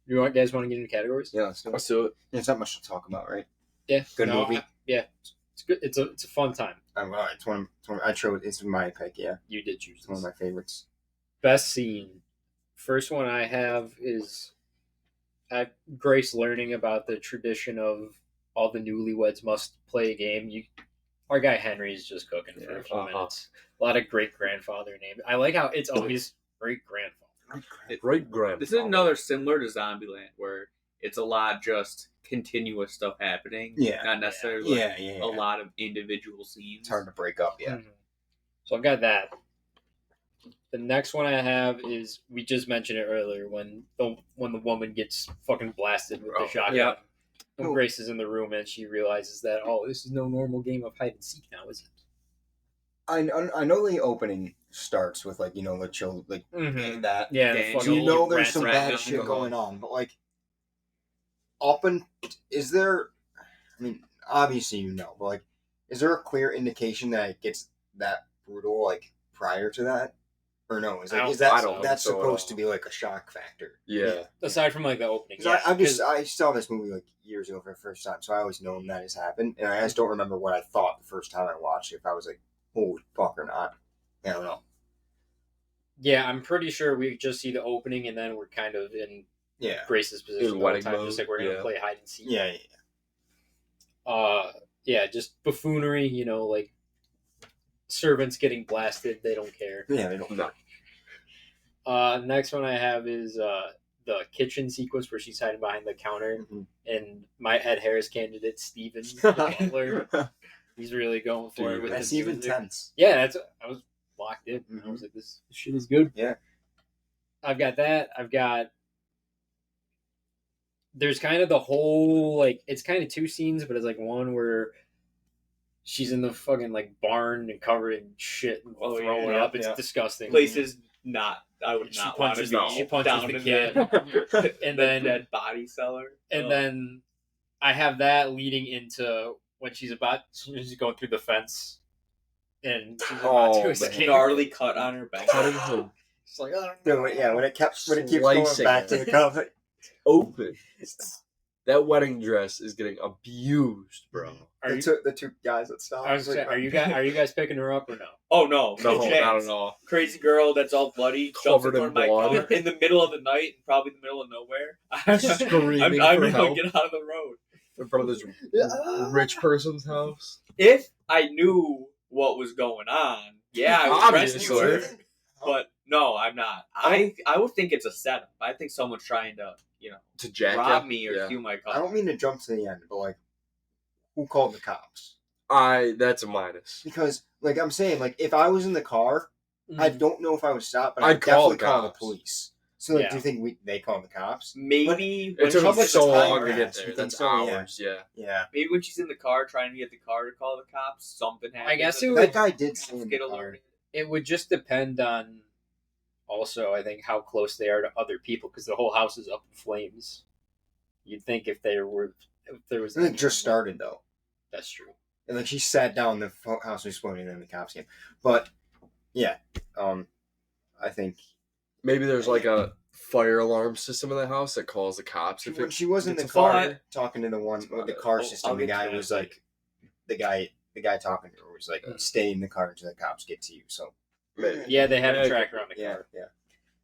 Speaker 1: Guys want to get into categories?
Speaker 3: Yeah, let's do it.
Speaker 4: Let's do it.
Speaker 3: There's not much to talk about, right?
Speaker 1: Yeah.
Speaker 3: Good movie.
Speaker 1: It's good. It's a fun time.
Speaker 3: It's one. I chose. It's my pick. Yeah,
Speaker 1: You did choose
Speaker 3: it's one of
Speaker 1: this.
Speaker 3: my favorites.
Speaker 1: Best scene. First one I have is Grace learning about the tradition of all the newlyweds must play a game. Our guy Henry's just cooking for a few minutes. A lot of great grandfather names. I like how it's always great grandfather.
Speaker 4: Great grand.
Speaker 2: This is another similar to Zombieland, where it's a lot just continuous stuff happening.
Speaker 3: Yeah.
Speaker 2: Not necessarily
Speaker 3: Yeah.
Speaker 2: a lot of individual scenes.
Speaker 3: It's hard to break up. Yeah.
Speaker 1: Mhm. So I've got that. The next one I have is we just mentioned it earlier when the woman gets fucking blasted with the
Speaker 4: Oh,
Speaker 1: shotgun.
Speaker 2: yeah.
Speaker 1: When Grace is in the room and she realizes that this is no normal game of hide and seek now, is it?
Speaker 3: I know the opening starts with like the chill like
Speaker 1: Mm-hmm.
Speaker 3: that.
Speaker 1: Yeah,
Speaker 2: Dang,
Speaker 1: fucking
Speaker 3: You know there's
Speaker 1: rats
Speaker 3: some
Speaker 1: and
Speaker 3: bad
Speaker 1: rats.
Speaker 3: shit going on, but like is there? I mean, obviously but like, is there a clear indication that it gets that brutal like prior to that, or no? Is
Speaker 1: I don't
Speaker 3: that
Speaker 1: think so.
Speaker 3: that's
Speaker 4: So at
Speaker 3: supposed
Speaker 4: all.
Speaker 3: to be like a shock factor?
Speaker 4: Yeah.
Speaker 1: Aside from like the opening,
Speaker 3: 'Cause
Speaker 1: yeah,
Speaker 3: I saw this movie like years ago for the first time, so I always known that has happened, and I just don't remember what I thought the first time I watched it. If I was like, holy fuck or not, I don't know.
Speaker 1: yeah, I'm pretty sure we just see the opening and then we're kind of in
Speaker 3: Yeah,
Speaker 1: Grace's position
Speaker 4: In
Speaker 1: the whole
Speaker 4: wedding
Speaker 1: time,
Speaker 4: mode,
Speaker 1: just like we're gonna
Speaker 4: yeah.
Speaker 1: play hide and seek.
Speaker 3: yeah.
Speaker 1: Yeah, just buffoonery, like servants getting blasted, they don't care.
Speaker 3: Yeah, they don't.
Speaker 4: No.
Speaker 1: Next one I have is the kitchen sequence where she's hiding behind the counter,
Speaker 3: Mhm.
Speaker 1: and my Ed Harris candidate Steven, the butler, he's really going for it
Speaker 4: Dude,
Speaker 1: with
Speaker 3: That's
Speaker 1: the
Speaker 3: even
Speaker 1: music.
Speaker 3: tense.
Speaker 1: Yeah, I was locked in. I
Speaker 3: Mhm.
Speaker 1: was like, this shit is good.
Speaker 3: Yeah.
Speaker 1: I've got that. I've got. There's kind of the whole like it's kind of two scenes, but it's like one where she's in the fucking like barn and covered in shit and
Speaker 2: Oh,
Speaker 1: throwing
Speaker 3: yeah,
Speaker 1: up. It's
Speaker 3: yeah.
Speaker 1: disgusting.
Speaker 2: Places I would
Speaker 1: She
Speaker 2: not want to
Speaker 1: punches
Speaker 2: be
Speaker 1: the- she punches
Speaker 2: down
Speaker 1: the
Speaker 2: in
Speaker 1: kid.
Speaker 2: that,
Speaker 1: And then-
Speaker 2: that body cellar.
Speaker 1: And
Speaker 2: Oh.
Speaker 1: then I have that leading into when she's going through the fence and she's about
Speaker 4: Oh,
Speaker 1: to
Speaker 4: man.
Speaker 1: escape.
Speaker 2: gnarly cut on her back.
Speaker 4: Cutting him
Speaker 1: She's like, oh,
Speaker 3: Yeah, when it keeps going
Speaker 4: Slicing
Speaker 3: back to
Speaker 4: it.
Speaker 3: the cover.
Speaker 4: open. That wedding dress is getting abused, bro.
Speaker 1: are you?
Speaker 3: The two guys that stopped.
Speaker 1: I was saying, are you guys picking her up or no?
Speaker 2: Oh no,
Speaker 4: No,
Speaker 2: no
Speaker 4: not
Speaker 2: chance.
Speaker 4: at all.
Speaker 2: Crazy girl that's all bloody,
Speaker 4: Covered
Speaker 2: jumps
Speaker 4: in
Speaker 2: in my
Speaker 4: blood.
Speaker 2: car in the middle of the night, probably in the middle of nowhere.
Speaker 4: Screaming
Speaker 2: I'm
Speaker 4: for
Speaker 2: gonna
Speaker 4: help
Speaker 2: get out of the road.
Speaker 4: in front of this rich person's house.
Speaker 2: If I knew what was going on, yeah, I would rescue her.
Speaker 4: Obviously.
Speaker 2: But no, I'm not. I would think it's a setup. I think someone's trying to,
Speaker 4: To Jack.
Speaker 2: rob me or
Speaker 4: yeah.
Speaker 2: steal my
Speaker 3: I
Speaker 2: car.
Speaker 3: don't mean to jump to the end, but like, who called the cops?
Speaker 4: That's a minus.
Speaker 3: Because like I'm saying, like if I was in the car, I don't know if I would stop, but I'd
Speaker 4: I'd call
Speaker 3: definitely
Speaker 4: the
Speaker 3: call the
Speaker 4: cops.
Speaker 3: police. So like,
Speaker 1: Yeah.
Speaker 3: do you think they call the cops?
Speaker 2: Maybe
Speaker 4: It
Speaker 2: when
Speaker 4: took
Speaker 3: how
Speaker 4: me
Speaker 3: much
Speaker 2: she's
Speaker 4: so
Speaker 3: time
Speaker 4: long to
Speaker 3: passed?
Speaker 4: get
Speaker 3: You
Speaker 4: there.
Speaker 3: think
Speaker 4: That's
Speaker 3: so? Yeah.
Speaker 4: hours. Yeah.
Speaker 3: Yeah,
Speaker 2: maybe when she's in the car trying to get the car to call the cops, something happens.
Speaker 1: guess it
Speaker 2: and
Speaker 1: would-
Speaker 3: that guy did
Speaker 2: the
Speaker 3: stay
Speaker 2: cops
Speaker 3: in
Speaker 2: get
Speaker 3: the car.
Speaker 2: alerted.
Speaker 1: It would just depend on, also, I think, how close they are to other people because the whole house is up in flames. You'd think if there was,
Speaker 3: I think it just started though,
Speaker 1: That's true.
Speaker 3: and like she sat down, the house was exploding, and then the cops came. But yeah, I think
Speaker 4: Maybe there's like a fire alarm system in the house that calls the cops if
Speaker 3: when
Speaker 4: it
Speaker 3: she was in the
Speaker 4: gets a
Speaker 3: car
Speaker 4: fire.
Speaker 3: talking to the one
Speaker 4: That's
Speaker 3: with the
Speaker 4: about
Speaker 3: car
Speaker 2: it.
Speaker 3: system,
Speaker 2: I'll
Speaker 3: the
Speaker 2: get to
Speaker 3: guy
Speaker 2: that
Speaker 3: was
Speaker 2: later.
Speaker 3: like, the guy talking to her was like, stay in the car until the cops get to you. So
Speaker 1: Yeah, they had
Speaker 4: Yeah,
Speaker 1: a track around the
Speaker 3: yeah,
Speaker 1: car.
Speaker 3: yeah.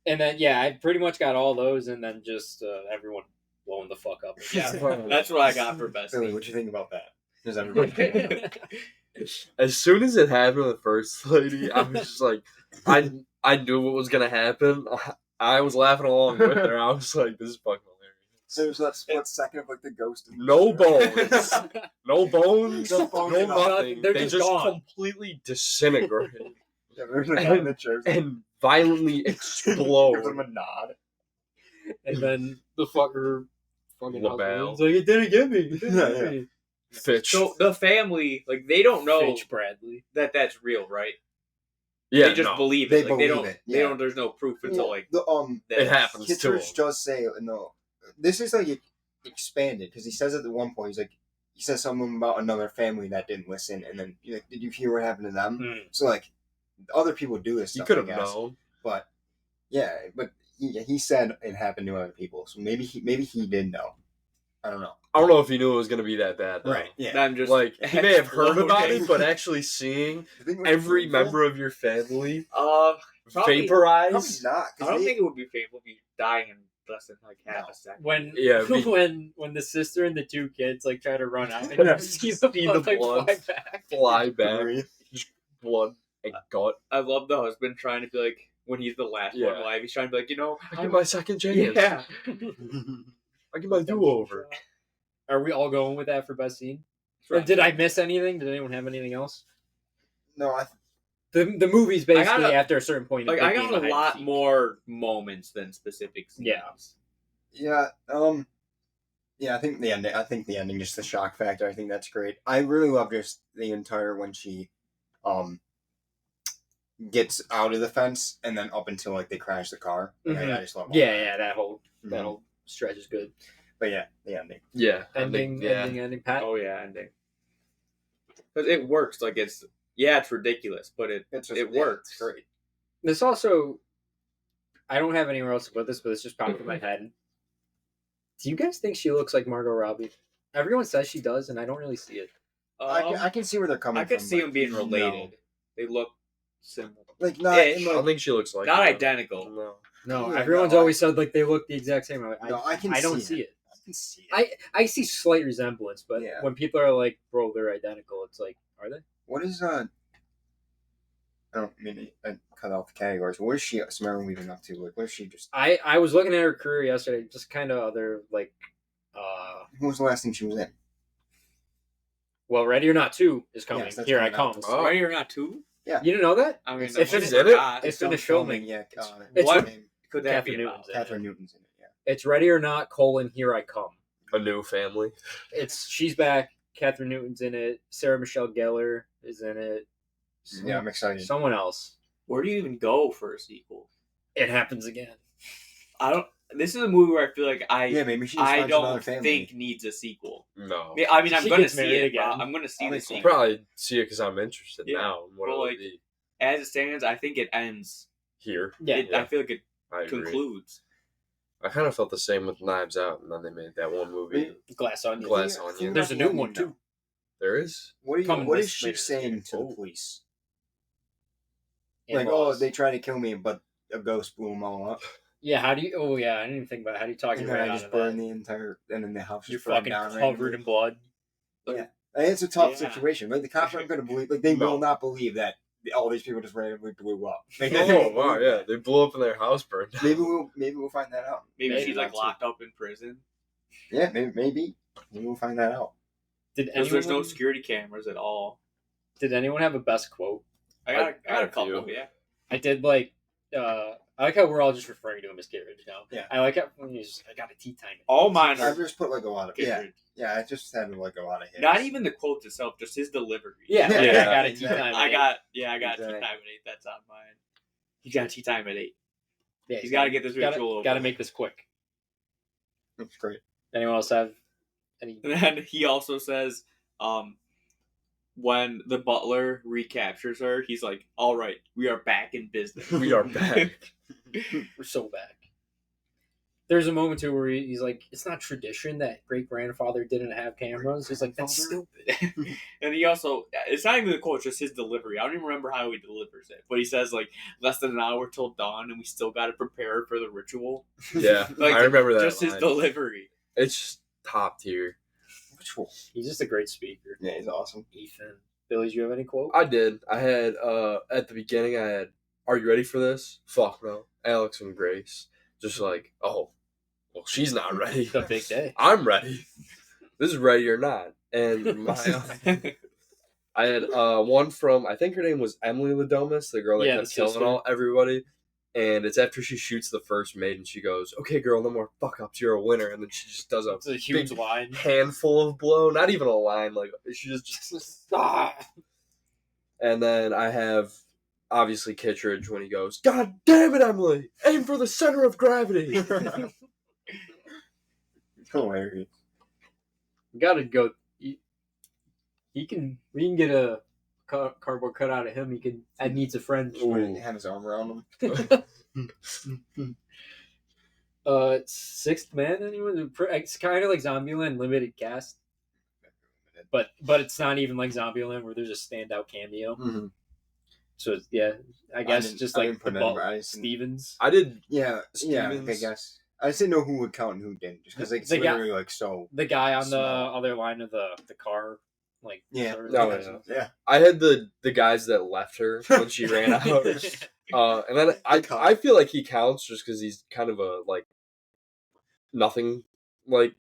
Speaker 1: And then, yeah, I pretty much got all those, and then just everyone blowing the fuck up.
Speaker 2: Yeah, that's what I got for best.
Speaker 3: Billy,
Speaker 2: scene.
Speaker 3: what you think about that? Does everybody?
Speaker 4: As soon as it happened with the first lady, I was just like, I knew what was gonna happen. I was laughing along with her. I was like, this is fucking hilarious.
Speaker 3: So there's that split second of like the ghost.
Speaker 4: No bones. No bones.
Speaker 3: No bones
Speaker 4: No
Speaker 3: at all.
Speaker 4: nothing.
Speaker 1: They're
Speaker 4: They
Speaker 1: just
Speaker 4: just
Speaker 1: gone.
Speaker 4: completely disintegrate
Speaker 3: Yeah, there's a guy in the chairs.
Speaker 4: and violently
Speaker 3: Gives them
Speaker 4: explode.
Speaker 3: a nod.
Speaker 1: And then the fucking
Speaker 4: LaBelle.
Speaker 1: husband's like, it didn't get me. It didn't get
Speaker 3: Yeah.
Speaker 1: me.
Speaker 4: Fitch.
Speaker 2: So the family, like, they don't know
Speaker 1: Fitch Bradley.
Speaker 2: that that's real, right?
Speaker 4: Yeah,
Speaker 2: They just
Speaker 4: no.
Speaker 2: believe
Speaker 3: They
Speaker 2: it. Like, they
Speaker 3: believe
Speaker 2: don't.
Speaker 3: it,
Speaker 2: They
Speaker 3: yeah.
Speaker 2: don't. There's no proof until like
Speaker 3: the
Speaker 2: that.
Speaker 4: It happens to
Speaker 3: Kittredge
Speaker 4: him.
Speaker 3: does say no. This is like expanded because he says at the one point he says something about another family that didn't listen, and then you're like, did you hear what happened to them?
Speaker 1: Mm.
Speaker 3: So like other people do this
Speaker 4: You
Speaker 3: stuff.
Speaker 4: could
Speaker 3: I
Speaker 4: have
Speaker 3: guess.
Speaker 4: known.
Speaker 3: But yeah, but he said it happened to other people, so maybe he did know. I don't know.
Speaker 4: I don't know if he knew it was gonna be that bad. Though.
Speaker 3: Yeah.
Speaker 2: I'm just
Speaker 4: Like he may have heard about it,
Speaker 2: exploding.
Speaker 4: but actually seeing
Speaker 3: The thing was
Speaker 4: every
Speaker 3: painful?
Speaker 4: member of your family
Speaker 2: Probably-
Speaker 3: Probably
Speaker 4: vaporize.
Speaker 3: not.
Speaker 2: I
Speaker 3: 'Cause
Speaker 2: don't
Speaker 3: they-
Speaker 2: think it would be painful if you die in less than like half
Speaker 3: No.
Speaker 2: a second.
Speaker 1: When
Speaker 4: Yeah, it'd be-
Speaker 1: when the sister and the two kids like try to run out and
Speaker 4: Yeah,
Speaker 1: you see the
Speaker 4: see the
Speaker 1: blood like,
Speaker 4: blood.
Speaker 1: fly back.
Speaker 4: Fly back,
Speaker 3: Breathe.
Speaker 4: blood and gut.
Speaker 2: I love the husband trying to be like when he's the last
Speaker 4: Yeah.
Speaker 2: one alive. He's trying to be like,
Speaker 4: I get my second chance.
Speaker 2: yeah.
Speaker 4: I get my do-over.
Speaker 1: Are we all going with that for best scene? Or did I miss anything? Did anyone have anything else?
Speaker 3: No,
Speaker 1: The movie's basically
Speaker 2: got a-
Speaker 1: after a certain point.
Speaker 2: Like
Speaker 1: it
Speaker 2: I
Speaker 1: being
Speaker 2: got a
Speaker 1: behind the
Speaker 2: lot
Speaker 1: scenes.
Speaker 2: more moments than specific scenes.
Speaker 1: Yeah.
Speaker 3: I think the ending. I think the ending, just the shock factor. I think that's great. I really love just the entire when she, gets out of the fence and then up until like they crash the car. Like,
Speaker 1: Mhm.
Speaker 3: I just love. All
Speaker 1: Yeah,
Speaker 3: that.
Speaker 1: yeah, that whole
Speaker 3: Mhm.
Speaker 1: whole stretch is good.
Speaker 3: But yeah, the ending.
Speaker 4: Yeah.
Speaker 1: Ending. Pat.
Speaker 2: Oh yeah, ending. Because it works. Like it's ridiculous, but it works.
Speaker 3: It's great.
Speaker 1: This also, I don't have anywhere else to put this, but it's just popped in my head. Do you guys think she looks like Margot Robbie? Everyone says she does, and I don't really see it.
Speaker 3: I can see where they're coming
Speaker 2: I
Speaker 3: from.
Speaker 2: could see
Speaker 3: but
Speaker 2: them being
Speaker 3: no.
Speaker 2: related. They look similar.
Speaker 3: Like not.
Speaker 2: Ish.
Speaker 3: in,
Speaker 4: I don't
Speaker 3: like,
Speaker 4: think she looks like
Speaker 2: Not
Speaker 4: her.
Speaker 2: identical.
Speaker 4: No.
Speaker 1: No,
Speaker 3: Yeah,
Speaker 1: everyone's
Speaker 3: no,
Speaker 1: always said like they look the exact same.
Speaker 3: I can.
Speaker 1: I don't
Speaker 3: see
Speaker 1: see it.
Speaker 3: I can see it.
Speaker 1: I see slight resemblance, but
Speaker 3: Yeah.
Speaker 1: when people are like, "Bro, they're identical," it's like, are they?
Speaker 3: What is I don't mean to cut off the categories. What is she Samara Weaving up to? Like, what is she just?
Speaker 1: I was looking at her career yesterday, just kind of other like,
Speaker 3: What was the last thing she was in?
Speaker 1: well, Ready or Not 2 is coming.
Speaker 3: Yes, that's
Speaker 1: Here I
Speaker 3: coming out.
Speaker 1: come.
Speaker 4: Oh.
Speaker 2: Ready or Not 2?
Speaker 1: You didn't know that?
Speaker 2: I mean,
Speaker 3: It's-
Speaker 1: if
Speaker 2: I
Speaker 1: it's
Speaker 4: in it,
Speaker 2: forgot.
Speaker 1: it's
Speaker 3: done
Speaker 1: finished filming.
Speaker 3: Yeah.
Speaker 1: It's
Speaker 3: what's
Speaker 2: what?
Speaker 3: her name?
Speaker 2: Could that
Speaker 1: Catherine
Speaker 2: be
Speaker 1: Newton's
Speaker 2: about?
Speaker 1: in it.
Speaker 3: Catherine Newton's in it. Yeah.
Speaker 1: It's Ready or Not: Here I Come.
Speaker 4: A new family.
Speaker 1: She's back. Catherine Newton's in it. Sarah Michelle Gellar is in it.
Speaker 3: Yeah, I'm excited.
Speaker 1: Someone else.
Speaker 2: Where do you even go for a sequel?
Speaker 1: It happens again.
Speaker 2: I don't. This is a movie where I feel like
Speaker 3: Yeah, maybe she just
Speaker 2: I
Speaker 3: finds another
Speaker 2: don't
Speaker 3: family.
Speaker 2: think needs a sequel.
Speaker 4: No.
Speaker 2: I mean, I'm
Speaker 1: She
Speaker 2: gonna
Speaker 1: gets
Speaker 2: see
Speaker 1: married
Speaker 2: it.
Speaker 1: again.
Speaker 2: I'm gonna see
Speaker 3: I
Speaker 2: the
Speaker 3: think so.
Speaker 4: I'll
Speaker 2: sequel.
Speaker 4: probably see it because I'm interested
Speaker 2: Yeah,
Speaker 4: now. in What
Speaker 2: but,
Speaker 4: it would
Speaker 2: like,
Speaker 4: be
Speaker 2: As it stands, I think it ends.
Speaker 4: here.
Speaker 1: Yeah.
Speaker 2: I feel like it
Speaker 4: I agree.
Speaker 2: concludes.
Speaker 4: I kind of felt the same with Knives Out, and then they made that one movie.
Speaker 1: Glass Onion.
Speaker 4: Glass
Speaker 3: Think
Speaker 4: Onion.
Speaker 1: There's a
Speaker 3: about
Speaker 1: new
Speaker 3: the
Speaker 1: one
Speaker 3: ending,
Speaker 1: too.
Speaker 4: There is.
Speaker 1: Coming
Speaker 3: What
Speaker 1: this
Speaker 3: is she
Speaker 1: later.
Speaker 3: saying to the
Speaker 4: Oh.
Speaker 3: police?
Speaker 1: In
Speaker 3: Like,
Speaker 1: laws.
Speaker 3: they tried to kill me, but a ghost blew them all up.
Speaker 1: Yeah. How do you? Oh yeah, I didn't even think about it. How do you talk
Speaker 3: And
Speaker 1: your
Speaker 3: then
Speaker 1: way
Speaker 3: I
Speaker 1: out
Speaker 3: just
Speaker 1: of
Speaker 3: burned
Speaker 1: that?
Speaker 3: the entire, and then the house
Speaker 1: You're
Speaker 3: just burned
Speaker 1: fucking
Speaker 3: down.
Speaker 1: covered in blood.
Speaker 3: It's a tough
Speaker 2: Yeah.
Speaker 3: situation. Like the cops aren't going to believe. Like they
Speaker 4: No.
Speaker 3: will not believe that all these people just randomly blew up. Like, they
Speaker 4: Oh
Speaker 3: won't
Speaker 4: wow,
Speaker 3: believe
Speaker 4: yeah,
Speaker 3: that.
Speaker 4: they blew up in their house burned down.
Speaker 3: Maybe we'll find that out.
Speaker 2: Maybe
Speaker 1: Maybe
Speaker 2: she's like
Speaker 3: not too.
Speaker 2: locked up in prison.
Speaker 3: Yeah, maybe we'll find that out.
Speaker 1: Did
Speaker 2: Because there's no
Speaker 1: anyone?
Speaker 2: security cameras at all.
Speaker 1: Did anyone have a best quote?
Speaker 2: I got
Speaker 4: I
Speaker 2: a
Speaker 4: had a
Speaker 2: couple,
Speaker 4: few.
Speaker 2: yeah.
Speaker 1: I did like. I like how we're all just referring to him as Kittredge now.
Speaker 3: Yeah.
Speaker 1: I like how when he's. I got a tea time.
Speaker 2: All mine
Speaker 3: I
Speaker 2: are
Speaker 3: just put like a lot of I just had like a lot of hits.
Speaker 2: not even the quotes itself, just his delivery.
Speaker 1: Yeah.
Speaker 3: Yeah,
Speaker 1: I
Speaker 4: yeah,
Speaker 1: got a tea
Speaker 3: exactly.
Speaker 1: time.
Speaker 2: I got tea
Speaker 3: Exactly.
Speaker 2: time at 8. That's on mine. He got tea time at 8.
Speaker 1: Yeah,
Speaker 2: He's got to get this ritual over.
Speaker 1: Got to make this quick.
Speaker 3: That's great.
Speaker 1: Anyone else have any?
Speaker 2: And then he also says, when the butler recaptures her, he's like, "All right, we are back in business.
Speaker 4: We are back.
Speaker 1: We're so back. There's a moment too where he's like, "It's not tradition that great grandfather didn't have cameras." He's like, "That's stupid."
Speaker 2: And he also, it's not even the quote, it's just his delivery. I don't even remember how he delivers it, but he says like less than an hour till dawn, and we still got to prepare for the ritual.
Speaker 4: Yeah,
Speaker 2: Like,
Speaker 4: I remember that.
Speaker 2: Just his
Speaker 4: line.
Speaker 2: delivery.
Speaker 4: It's just top tier.
Speaker 1: He's just a great speaker.
Speaker 3: Yeah, he's awesome.
Speaker 1: Ethan. Billy, do you have any quote?
Speaker 4: I did. I had at the beginning. I had, "Are you ready for this?" Fuck no. Alex and Grace, just like, oh, well, she's not ready.
Speaker 1: The big day.
Speaker 4: I'm ready. This is ready or not. And I had one from, I think her name was Emily Ladomas, the girl that
Speaker 1: Yeah,
Speaker 4: kept
Speaker 1: the
Speaker 4: killing
Speaker 1: sister.
Speaker 4: everybody. And it's after she shoots the first mate, and she goes, "Okay, girl, no more fuck ups. You're a winner." And then she just does a
Speaker 1: It's a huge
Speaker 4: big
Speaker 1: line.
Speaker 4: handful of blow. Not even a line. Like she just And then I have obviously Kittredge when he goes, "God damn it, Emily! Aim for the center of gravity."
Speaker 3: Hilarious.
Speaker 1: Gotta go. We can get a cardboard cutout of him. He can. Ed needs a friend.
Speaker 4: Ooh.
Speaker 3: Have his arm around him.
Speaker 1: Sixth Man. Anyone? It's kind of like Zombieland limited cast, but it's not even like Zombieland where there's a standout cameo.
Speaker 3: Mm-hmm.
Speaker 1: So yeah, I guess
Speaker 3: didn't-
Speaker 1: just
Speaker 3: I
Speaker 1: like
Speaker 3: didn't
Speaker 1: the
Speaker 3: put
Speaker 1: Butler,
Speaker 3: anybody.
Speaker 1: Stevens.
Speaker 4: I did.
Speaker 3: Yeah,
Speaker 4: Stevens.
Speaker 3: I guess. I just didn't know who would count and who didn't, just because it's
Speaker 1: The guy-
Speaker 3: literally like so.
Speaker 1: The guy on the
Speaker 3: Small.
Speaker 1: other line of the car, like
Speaker 3: Yeah.
Speaker 1: sort of-
Speaker 4: No,
Speaker 3: Yeah.
Speaker 4: I had the guys that left her when she ran out. And then I feel like he counts just because he's kind of a like nothing like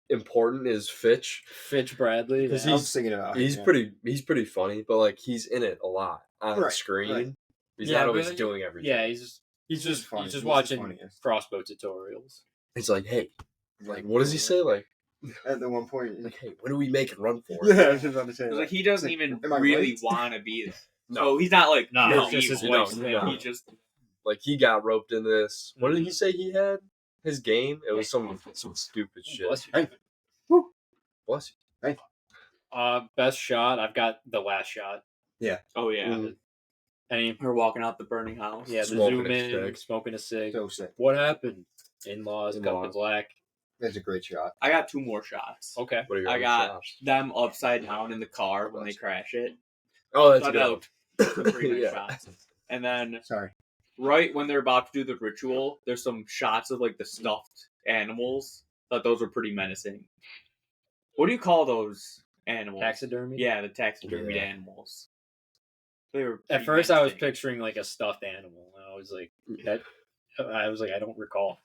Speaker 4: important is Fitch.
Speaker 1: Fitch Bradley.
Speaker 4: Because
Speaker 1: Yeah.
Speaker 3: I was thinking about it.
Speaker 4: He's pretty funny, but like he's in it a lot on
Speaker 3: Right,
Speaker 4: screen.
Speaker 3: right.
Speaker 4: He's
Speaker 1: Yeah,
Speaker 4: not always
Speaker 1: but-
Speaker 4: doing everything.
Speaker 1: Yeah, he's just
Speaker 3: funny.
Speaker 1: he's
Speaker 3: He's
Speaker 1: just
Speaker 3: the
Speaker 1: watching
Speaker 3: funniest.
Speaker 1: crossbow tutorials.
Speaker 4: He's like, hey, like what does he say? Like,
Speaker 3: At the one point,
Speaker 4: hey, what do we make and run for?
Speaker 3: yeah, I was just about to say.
Speaker 2: Like
Speaker 3: That.
Speaker 2: he doesn't
Speaker 3: Like,
Speaker 2: even
Speaker 3: am I
Speaker 2: really
Speaker 3: right?
Speaker 2: want to be there.
Speaker 4: No.
Speaker 2: So he's not like
Speaker 1: No,
Speaker 2: pure
Speaker 1: it's just his
Speaker 2: evil.
Speaker 1: wife's thing.
Speaker 2: He just
Speaker 4: Like he got roped in this. What did he say he had? His game? It was some stupid shit.
Speaker 1: Bless you.
Speaker 3: Hey.
Speaker 4: Bless you.
Speaker 1: Best shot. I've got the last shot.
Speaker 2: oh yeah.
Speaker 4: Mm.
Speaker 1: Any?
Speaker 2: Her walking out the burning house.
Speaker 1: Yeah, the
Speaker 4: Smoking
Speaker 1: zoom
Speaker 4: a
Speaker 1: in,
Speaker 4: cig.
Speaker 1: smoking a cig.
Speaker 3: So sick.
Speaker 1: What happened? In-laws, cut the
Speaker 4: In-laws.
Speaker 1: black.
Speaker 3: That's a great shot.
Speaker 2: I got 2 more shots.
Speaker 1: Okay.
Speaker 4: What are your
Speaker 2: I
Speaker 4: other
Speaker 2: got
Speaker 4: shots?
Speaker 2: them upside down in the car when they crash it.
Speaker 4: Oh, that's
Speaker 2: Thought
Speaker 4: good.
Speaker 2: that looked pretty nice
Speaker 4: Yeah.
Speaker 2: shots. And then
Speaker 3: Sorry.
Speaker 2: right when they're about to do the ritual, there's some shots of like the stuffed animals. Thought those were pretty menacing. What do you call those animals?
Speaker 1: Taxidermy.
Speaker 2: Yeah, the taxidermied
Speaker 4: Yeah.
Speaker 2: animals. They were
Speaker 1: At
Speaker 2: pretty
Speaker 1: first, I was
Speaker 2: menacing.
Speaker 1: picturing like a stuffed animal. And I was like, I don't recall.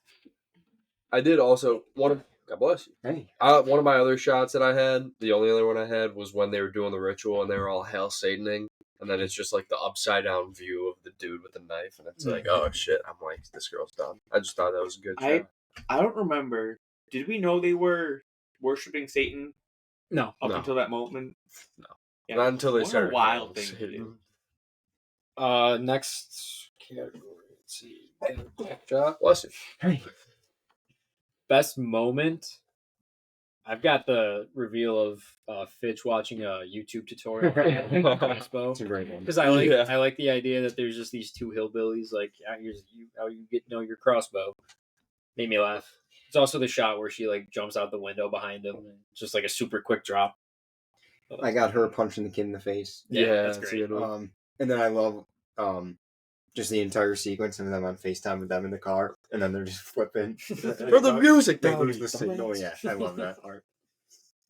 Speaker 4: I did also God bless you.
Speaker 3: Hey.
Speaker 4: One of my other shots that I had, the only other one I had was when they were doing the ritual and they were all Hail Sataning, and then it's just like the upside down view of the dude with the knife, and it's like, oh shit, I'm like, this girl's done. I just thought that was a good shot.
Speaker 2: I don't remember. Did we know they were worshiping Satan
Speaker 1: No.
Speaker 2: up
Speaker 4: No.
Speaker 2: until that moment?
Speaker 4: No.
Speaker 2: Yeah.
Speaker 4: Not until they
Speaker 2: What a
Speaker 4: started.
Speaker 2: wild
Speaker 4: Hail
Speaker 2: thing to do.
Speaker 4: Satan.
Speaker 1: Next category. Let's see. Shot.
Speaker 4: Bless you.
Speaker 3: Hey.
Speaker 1: Best moment. I've got the reveal of Fitch watching a YouTube tutorial on crossbow.
Speaker 3: That's a great one.
Speaker 1: Because I like the idea that there's just these 2 hillbillies like how you get to know your crossbow. Made me laugh. It's also the shot where she like jumps out the window behind him and just like a super quick drop.
Speaker 3: I got her punching the kid in the face.
Speaker 1: Yeah, that's
Speaker 4: a
Speaker 1: great.
Speaker 4: good one.
Speaker 3: And then I love just the entire sequence of them on FaceTime with them in the car, and then they're just flipping.
Speaker 4: For the music,
Speaker 3: They
Speaker 4: Donnie,
Speaker 3: lose the signal.
Speaker 4: dumbass.
Speaker 3: Yeah, I love that part.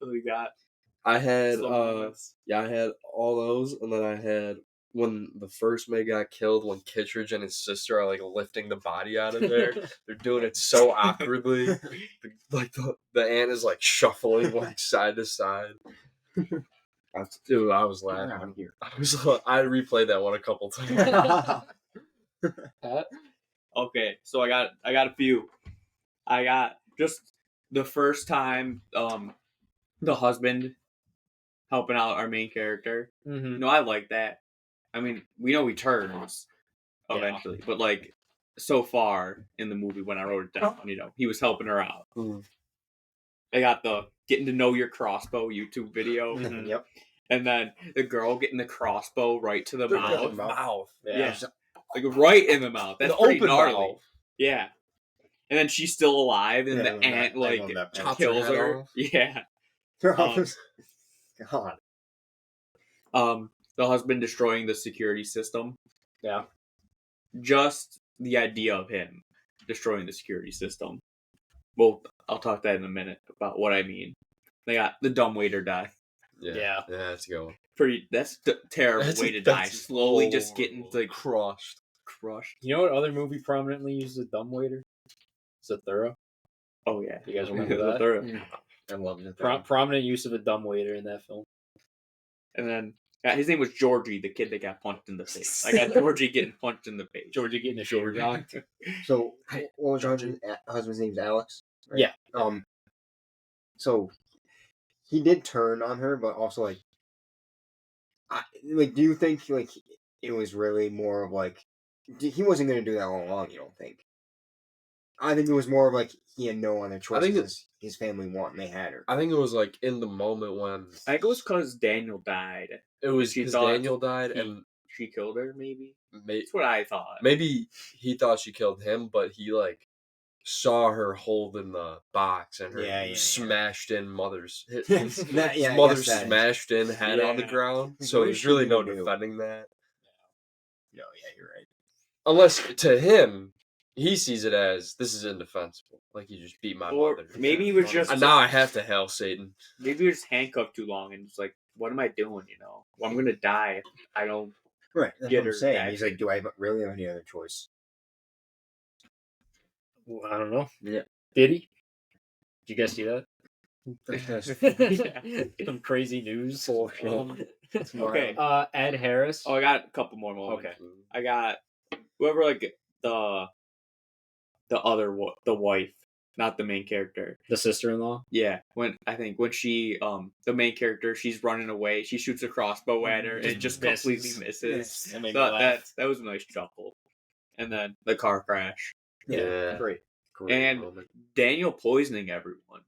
Speaker 2: So we got
Speaker 4: I had
Speaker 2: some moments.
Speaker 4: I had all those, and then I had when the first May got killed, when Kittredge and his sister are like lifting the body out of there. They're doing it so awkwardly. The ant is like shuffling like side to side. Dude, I was laughing.
Speaker 3: Around here.
Speaker 4: I replayed that one a couple times.
Speaker 2: Okay, so I got a few. I got just the first time the husband helping out our main character.
Speaker 1: Mm-hmm.
Speaker 2: No, I like that. I mean, we know he turns
Speaker 1: Yeah.
Speaker 2: eventually, but like so far in the movie when I wrote it down, he was helping her out.
Speaker 4: Mhm.
Speaker 2: I got the getting to know your crossbow YouTube video,
Speaker 1: Mhm.
Speaker 3: Yep.
Speaker 2: and then the girl getting the crossbow right to the mouth.
Speaker 4: Mouth.
Speaker 2: Yeah. Like right in the mouth. That's
Speaker 4: An
Speaker 2: pretty
Speaker 4: open
Speaker 2: gnarly.
Speaker 4: mouth.
Speaker 2: Yeah. And then she's still alive, and
Speaker 3: Yeah, I
Speaker 2: the
Speaker 3: love that.
Speaker 2: ant
Speaker 3: I
Speaker 2: like
Speaker 3: love that.
Speaker 4: Chops
Speaker 2: kills
Speaker 4: her head
Speaker 2: her.
Speaker 4: off.
Speaker 2: Yeah.
Speaker 3: God.
Speaker 2: The husband destroying the security system.
Speaker 1: Yeah.
Speaker 2: Just the idea of him destroying the security system. Well, I'll talk that in a minute about what I mean. They got the dumbwaiter die.
Speaker 1: Yeah.
Speaker 4: That's a good one.
Speaker 2: That's a terrible way to die. Slowly just getting like
Speaker 4: crushed.
Speaker 1: You know what other movie prominently uses a dumbwaiter? Zathura.
Speaker 2: Oh yeah,
Speaker 1: You guys remember that?
Speaker 2: Zathura.
Speaker 3: I love it.
Speaker 1: Prominent use of a dumbwaiter in that film.
Speaker 2: And then his name was Georgie, the kid that got punched in the face. I got Georgie getting punched in the face.
Speaker 1: Georgie getting a shoulder knocked.
Speaker 3: So, what was your husband's name? Alex? Right?
Speaker 1: Yeah.
Speaker 3: So, he did turn on her, but also, like, do you think, like, it was really more of, like, he wasn't going to do that all along, you don't think? I think it was more of, like, he had no other choices. His family wanted, and they had her.
Speaker 4: I think it was like in the moment when
Speaker 2: I think it was because Daniel died.
Speaker 4: it was
Speaker 2: She
Speaker 4: because
Speaker 2: thought
Speaker 4: Daniel died, and
Speaker 2: she killed her, maybe?
Speaker 4: may,
Speaker 2: That's what I thought.
Speaker 4: maybe he thought she killed him, but he like saw her holding the box and her smashed in mother's mother's smashed in head on the ground. So there's really no defending that.
Speaker 3: No, yeah, you're right.
Speaker 4: Unless to him, he sees it as this is indefensible. Like he just beat my
Speaker 2: Or
Speaker 4: mother.
Speaker 2: maybe he was just
Speaker 4: And now I have to hail Satan.
Speaker 2: Maybe he was handcuffed too long and it's like, what am I doing? Well, I'm gonna die if I don't.
Speaker 3: Right, that's
Speaker 2: Get
Speaker 3: what I'm
Speaker 2: her
Speaker 3: saying.
Speaker 2: back.
Speaker 3: He's like, do I really have any other choice?
Speaker 1: Well, I don't know.
Speaker 3: Yeah.
Speaker 1: Did he? Did you guys see that?
Speaker 2: Yeah.
Speaker 1: Some crazy news.
Speaker 2: Okay.
Speaker 1: Ed Harris.
Speaker 2: Oh, I got a couple more moments.
Speaker 1: Okay.
Speaker 2: I got whoever like the wife, not the main character.
Speaker 1: The sister-in-law.
Speaker 2: Yeah, when she the main character, she's running away. She shoots a crossbow at her and it just completely misses.
Speaker 1: That made me laugh.
Speaker 2: That was a nice chuckle. And then the car crash
Speaker 4: Yeah.
Speaker 3: Great
Speaker 2: and
Speaker 4: moment.
Speaker 2: Daniel poisoning everyone.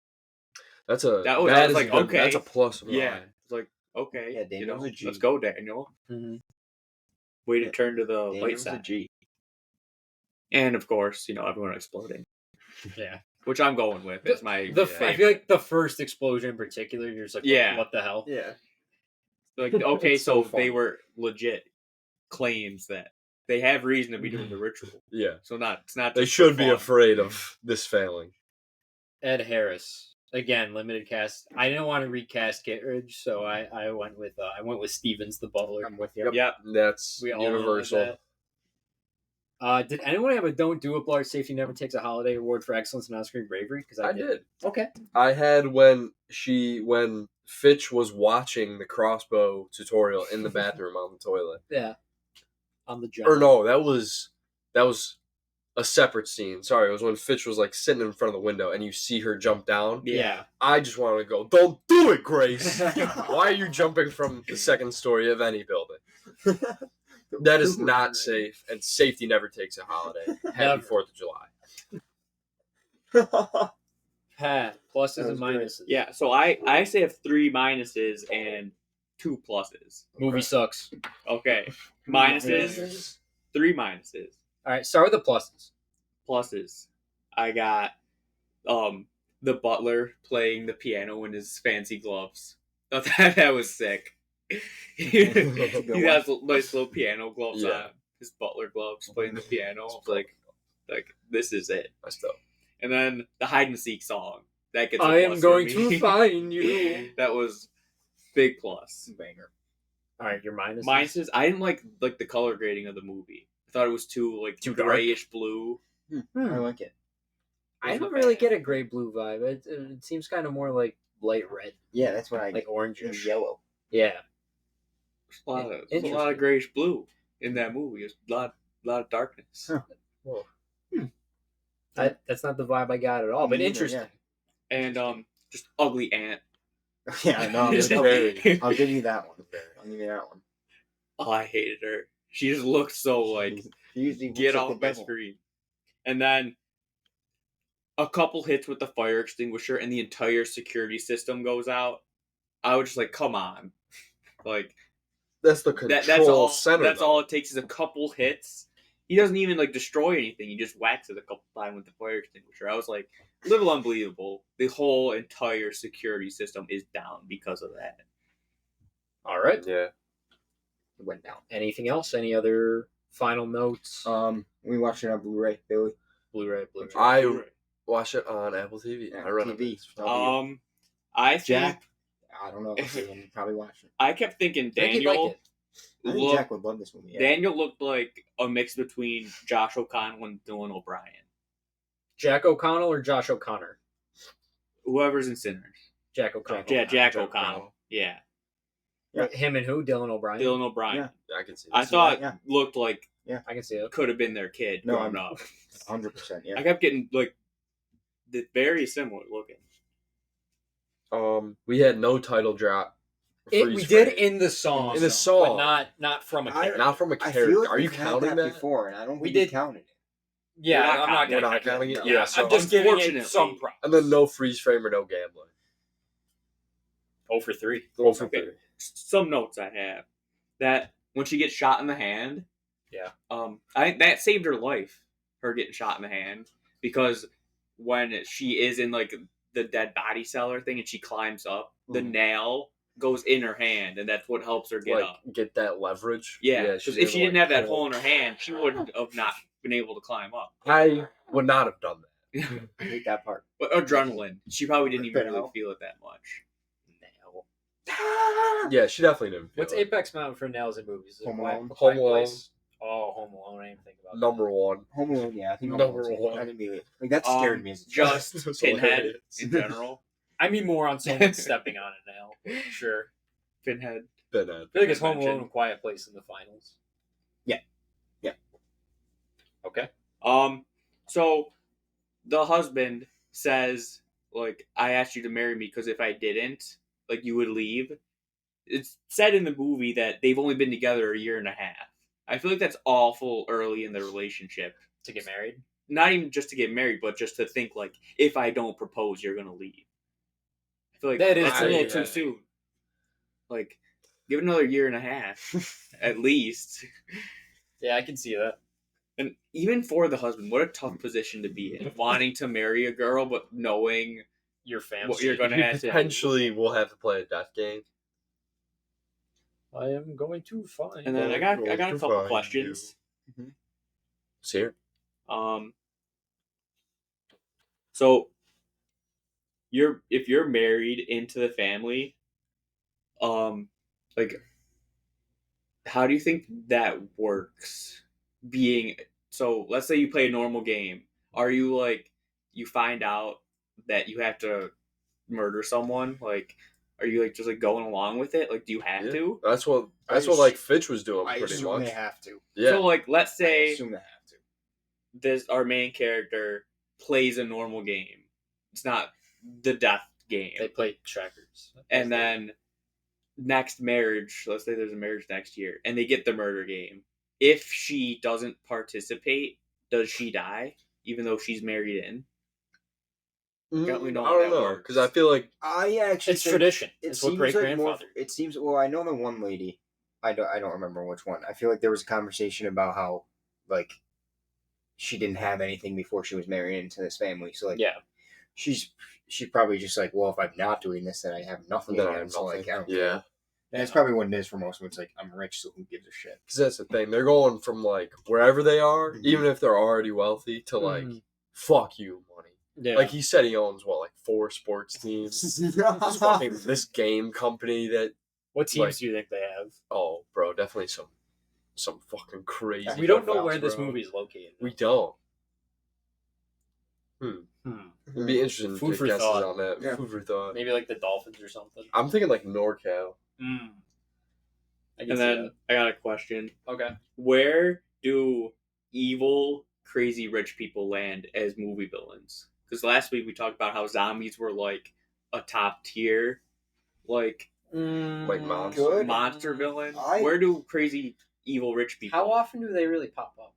Speaker 4: That's
Speaker 2: I was like, okay,
Speaker 4: that's a plus.
Speaker 2: Yeah, it's like okay,
Speaker 3: Yeah, Daniel's a G.
Speaker 2: let's go, Daniel.
Speaker 1: Mm-hmm.
Speaker 2: Way to turn to the light
Speaker 3: Daniel's a
Speaker 2: side.
Speaker 3: G.
Speaker 2: And of course, everyone exploding,
Speaker 1: Yeah.
Speaker 2: which I'm going with. It's my
Speaker 1: I feel like the first explosion in particular, you're just like,
Speaker 2: Yeah.
Speaker 1: what the hell?
Speaker 3: Yeah.
Speaker 2: like okay,
Speaker 3: It's
Speaker 2: so
Speaker 3: so fun.
Speaker 2: they were legit claims that they have reason to be doing the ritual.
Speaker 4: Yeah.
Speaker 2: So it's not.
Speaker 4: They
Speaker 2: just
Speaker 4: should
Speaker 2: for
Speaker 4: be
Speaker 2: fun.
Speaker 4: afraid of this failing.
Speaker 1: Ed Harris. Again, limited cast. I didn't want to recast Kittredge, so I went with Stevens the butler.
Speaker 3: I'm with you.
Speaker 2: Yep.
Speaker 4: That's
Speaker 1: We all know
Speaker 4: universal.
Speaker 1: that. Did anyone have a "Don't Do It" Large Safety Never Takes a Holiday Award for excellence in on-screen bravery? Because I
Speaker 4: did.
Speaker 1: Okay.
Speaker 4: I had when Fitch was watching the crossbow tutorial in the bathroom on the toilet.
Speaker 1: Yeah. On the jump.
Speaker 4: Or no, that was a separate scene. Sorry, it was when Fitch was like sitting in front of the window and you see her jump down.
Speaker 1: Yeah.
Speaker 4: I just wanted to go, don't do it, Grace. Why are you jumping from the second story of any building? That is not safe, and safety never takes a holiday. Happy 4th of July.
Speaker 1: Pat, pluses
Speaker 3: That
Speaker 1: and
Speaker 3: was great.
Speaker 1: minuses.
Speaker 2: Yeah. So I say have 3 minuses and 2 pluses.
Speaker 1: Movie sucks.
Speaker 2: Okay. Minuses. 3 minuses.
Speaker 1: All right, start with the pluses.
Speaker 2: Pluses. I got the butler playing the piano in his fancy gloves. That was sick. He has nice little piano gloves on. His butler gloves playing the piano. I was like this is it.
Speaker 4: That's dope.
Speaker 2: And then the hide and seek song. That gets.
Speaker 1: I am going
Speaker 2: for me.
Speaker 1: to find you.
Speaker 2: That was big plus.
Speaker 3: Banger.
Speaker 1: All right, your minuses.
Speaker 2: Minuses. I didn't like the color grading of the movie. I thought it was too
Speaker 1: Too dark?
Speaker 2: grayish blue.
Speaker 3: I like it.
Speaker 1: I don't really get a gray blue vibe. It seems kind of more like light red,
Speaker 3: Yeah, that's what I
Speaker 1: like
Speaker 3: and
Speaker 1: orangish.
Speaker 3: yellow.
Speaker 1: Yeah.
Speaker 2: There's a lot of grayish blue in that movie. There's a lot of darkness.
Speaker 3: Huh.
Speaker 1: That's not the vibe I got at all, but
Speaker 3: Me neither,
Speaker 1: interesting.
Speaker 2: And just ugly ant.
Speaker 3: Yeah, no, I'll give you that one. I'll give you that one.
Speaker 2: Oh, I hated her. She just looked so like
Speaker 3: Usually
Speaker 2: get
Speaker 3: looks like
Speaker 2: off
Speaker 3: the
Speaker 2: my
Speaker 3: devil.
Speaker 2: screen. And then a couple hits with the fire extinguisher and the entire security system goes out. I was just like, come on. Like
Speaker 4: That's the control
Speaker 2: that's all
Speaker 4: center.
Speaker 2: that's all it takes is a couple hits. He doesn't even destroy anything. He just whacks it a couple times with the fire extinguisher. I was like, a little unbelievable. The whole entire security system is down because of that.
Speaker 1: All right.
Speaker 4: Yeah.
Speaker 1: It went down. Anything else? Any other final notes?
Speaker 3: We watched it on Blu-ray, Billy.
Speaker 1: Blu-ray.
Speaker 4: I watch it on Apple TV.
Speaker 3: Yeah,
Speaker 4: I run
Speaker 3: TV.
Speaker 4: it.
Speaker 2: I think
Speaker 3: Jack. I don't know. He probably watched it.
Speaker 2: I kept thinking
Speaker 1: I think he'd like
Speaker 2: Daniel
Speaker 1: it.
Speaker 3: I think Jack would love this movie. Yeah.
Speaker 2: Daniel looked like a mix between Josh O'Connell and Dylan O'Brien.
Speaker 1: Jack O'Connell or Josh O'Connor?
Speaker 2: Whoever's in Sinners.
Speaker 1: Jack O'Connell.
Speaker 2: Yeah, Jack
Speaker 4: Jack
Speaker 2: O'Connell.
Speaker 4: O'Connell.
Speaker 2: Yeah.
Speaker 3: Yeah.
Speaker 1: Him and who? Dylan O'Brien.
Speaker 2: Dylan O'Brien.
Speaker 3: Yeah.
Speaker 4: I can see.
Speaker 2: I
Speaker 4: This.
Speaker 2: thought
Speaker 3: yeah.
Speaker 2: looked like
Speaker 1: I can see it.
Speaker 2: could have been their kid
Speaker 3: No,
Speaker 2: growing up.
Speaker 3: 100%. Yeah.
Speaker 2: I kept getting like very similar looking.
Speaker 4: We had no title drop.
Speaker 1: We
Speaker 4: freeze
Speaker 1: did
Speaker 4: frame.
Speaker 1: in the song.
Speaker 4: In the song.
Speaker 1: but not from a character.
Speaker 4: Not from a
Speaker 3: I
Speaker 4: character.
Speaker 3: feel like
Speaker 4: Are you
Speaker 3: we've had
Speaker 4: counting that?
Speaker 3: before, and I don't
Speaker 1: We
Speaker 3: think we
Speaker 1: did-
Speaker 3: counted it.
Speaker 1: Yeah,
Speaker 2: We're not
Speaker 1: I'm not
Speaker 2: counting-
Speaker 1: gonna
Speaker 4: we're not
Speaker 1: count
Speaker 4: counting it?
Speaker 1: it.
Speaker 4: Yeah, so
Speaker 1: I'm just giving
Speaker 2: unfortunately-
Speaker 1: it some props.
Speaker 4: And then no freeze frame or no gambling.
Speaker 1: 0 for 3.
Speaker 4: Roll for
Speaker 2: Okay.
Speaker 4: three.
Speaker 2: Some notes I have that when she gets shot in the hand.
Speaker 1: Yeah.
Speaker 2: I think that saved her life. Her getting shot in the hand because when she is in like the dead body cellar thing and she climbs up, the nail goes in her hand, and that's what helps her get
Speaker 4: Like
Speaker 2: up.
Speaker 4: get that leverage.
Speaker 2: Yeah,
Speaker 4: she's
Speaker 2: because if
Speaker 4: able
Speaker 2: she
Speaker 4: to,
Speaker 2: didn't
Speaker 4: like,
Speaker 2: have that
Speaker 4: pull.
Speaker 2: hole in her hand, she would have not been able to climb up.
Speaker 4: I would not have done that.
Speaker 3: I hate that part.
Speaker 2: But adrenaline, she probably didn't even
Speaker 3: Rip it
Speaker 2: really
Speaker 3: out.
Speaker 2: feel it that much.
Speaker 1: Nail.
Speaker 4: Yeah, she definitely didn't. Feel
Speaker 1: What's
Speaker 4: it.
Speaker 1: Apex Mountain for nails in movies? Is it
Speaker 3: Home
Speaker 1: Quiet-
Speaker 3: Alone.
Speaker 1: Quiet
Speaker 4: Home Alone.
Speaker 1: Place? Oh, Home Alone. I didn't think about
Speaker 4: Number one.
Speaker 3: Home Alone, yeah. I think
Speaker 4: Number
Speaker 3: Home Alone.
Speaker 4: one.
Speaker 3: I didn't believe it. Like that scared me as a child.
Speaker 2: Just
Speaker 4: It's
Speaker 2: Pinhead
Speaker 4: hilarious.
Speaker 2: in general.
Speaker 1: that. I mean, more on someone stepping on a nail. For sure.
Speaker 2: Pinhead.
Speaker 4: Pinhead.
Speaker 1: I feel like it's Home
Speaker 2: Mention.
Speaker 1: Alone and Quiet Place in the finals.
Speaker 3: Yeah. Yeah.
Speaker 1: Okay.
Speaker 2: So the husband says, like, I asked you to marry me because if I didn't, like, you would leave. It's said in the movie that they've only been together a year and a half. I feel like that's awful early in the relationship.
Speaker 1: To get married.
Speaker 2: Not even just to get married, but just to think, like, if I don't propose, you're going to leave. I feel like
Speaker 1: That is
Speaker 2: that's a little
Speaker 4: pretty
Speaker 2: too
Speaker 4: bad.
Speaker 2: soon. Like, give it another year and a half, at least.
Speaker 1: Yeah, I can see that.
Speaker 2: And even for the husband, what a tough position to be in. Wanting to marry a girl, but knowing
Speaker 1: Your family.
Speaker 2: what you're going to have to
Speaker 4: Potentially, we'll have to play a death game.
Speaker 1: I am going to find.
Speaker 2: And then I got a couple questions.
Speaker 4: See here.
Speaker 2: So if you're married into the family, like, how do you think that works? So let's say you play a normal game. Are you like, you find out that you have to murder someone? Like, are you like just like going along with it? Like, do you have to?
Speaker 4: That's what
Speaker 3: I
Speaker 4: like Fitch was doing
Speaker 3: I
Speaker 4: pretty
Speaker 3: assume
Speaker 4: much.
Speaker 3: they have to.
Speaker 4: Yeah.
Speaker 2: So like, let's
Speaker 3: I
Speaker 2: say
Speaker 3: assume they have to.
Speaker 2: this our main character plays a normal game. It's not the death game.
Speaker 1: They play checkers.
Speaker 2: And then next marriage, let's say there's a marriage next year, and they get the murder game. If she doesn't participate, does she die? Even though she's married in? Don't we know
Speaker 4: I
Speaker 2: how
Speaker 4: don't
Speaker 2: that
Speaker 4: know
Speaker 2: works?
Speaker 4: because I feel like
Speaker 3: I actually
Speaker 1: It's
Speaker 3: think
Speaker 1: tradition.
Speaker 3: It
Speaker 1: It's what
Speaker 3: seems
Speaker 1: great
Speaker 3: like more.
Speaker 1: grandfather.
Speaker 3: It seems. Well, I know the one lady. I don't remember which one. I feel like there was a conversation about how, like, she didn't have anything before she was married into this family. So like,
Speaker 1: Yeah.
Speaker 3: she's probably just like, well, if I'm not doing this, then I have nothing.
Speaker 4: Then I
Speaker 3: again.
Speaker 4: have
Speaker 3: So
Speaker 4: nothing.
Speaker 3: like, I don't
Speaker 4: Yeah.
Speaker 3: care. And that's probably what it is for most of them. It's like, I'm rich, so who gives a shit?
Speaker 4: because that's the thing. They're going from like wherever they are,
Speaker 3: Mhm.
Speaker 4: even if they're already wealthy, to like
Speaker 1: Mhm.
Speaker 4: fuck you money.
Speaker 1: Yeah.
Speaker 4: Like he said, he owns what like 4 sports teams. This fucking this game company that
Speaker 1: What teams
Speaker 4: like-
Speaker 1: do you think they have?
Speaker 4: oh bro, definitely some fucking crazy.
Speaker 1: We don't know
Speaker 4: pedophiles,
Speaker 1: where this
Speaker 4: bro.
Speaker 1: movie is located.
Speaker 4: We don't.
Speaker 1: Hmm.
Speaker 4: It'd be interesting
Speaker 1: Food
Speaker 4: to
Speaker 1: for
Speaker 4: guesses
Speaker 1: thought.
Speaker 4: on that.
Speaker 3: Yeah.
Speaker 4: Food for thought.
Speaker 1: Maybe like the Dolphins or something.
Speaker 4: I'm thinking like NorCal.
Speaker 1: I can
Speaker 2: And
Speaker 1: see
Speaker 2: then I got a question.
Speaker 1: that. Okay.
Speaker 2: Where do evil, crazy rich people land as movie villains? Because last week we talked about how zombies were like a top tier, like
Speaker 4: Like monster.
Speaker 3: Good.
Speaker 2: monster villain.
Speaker 3: I-
Speaker 2: Where do crazy, evil, rich people?
Speaker 1: How often do they really pop up?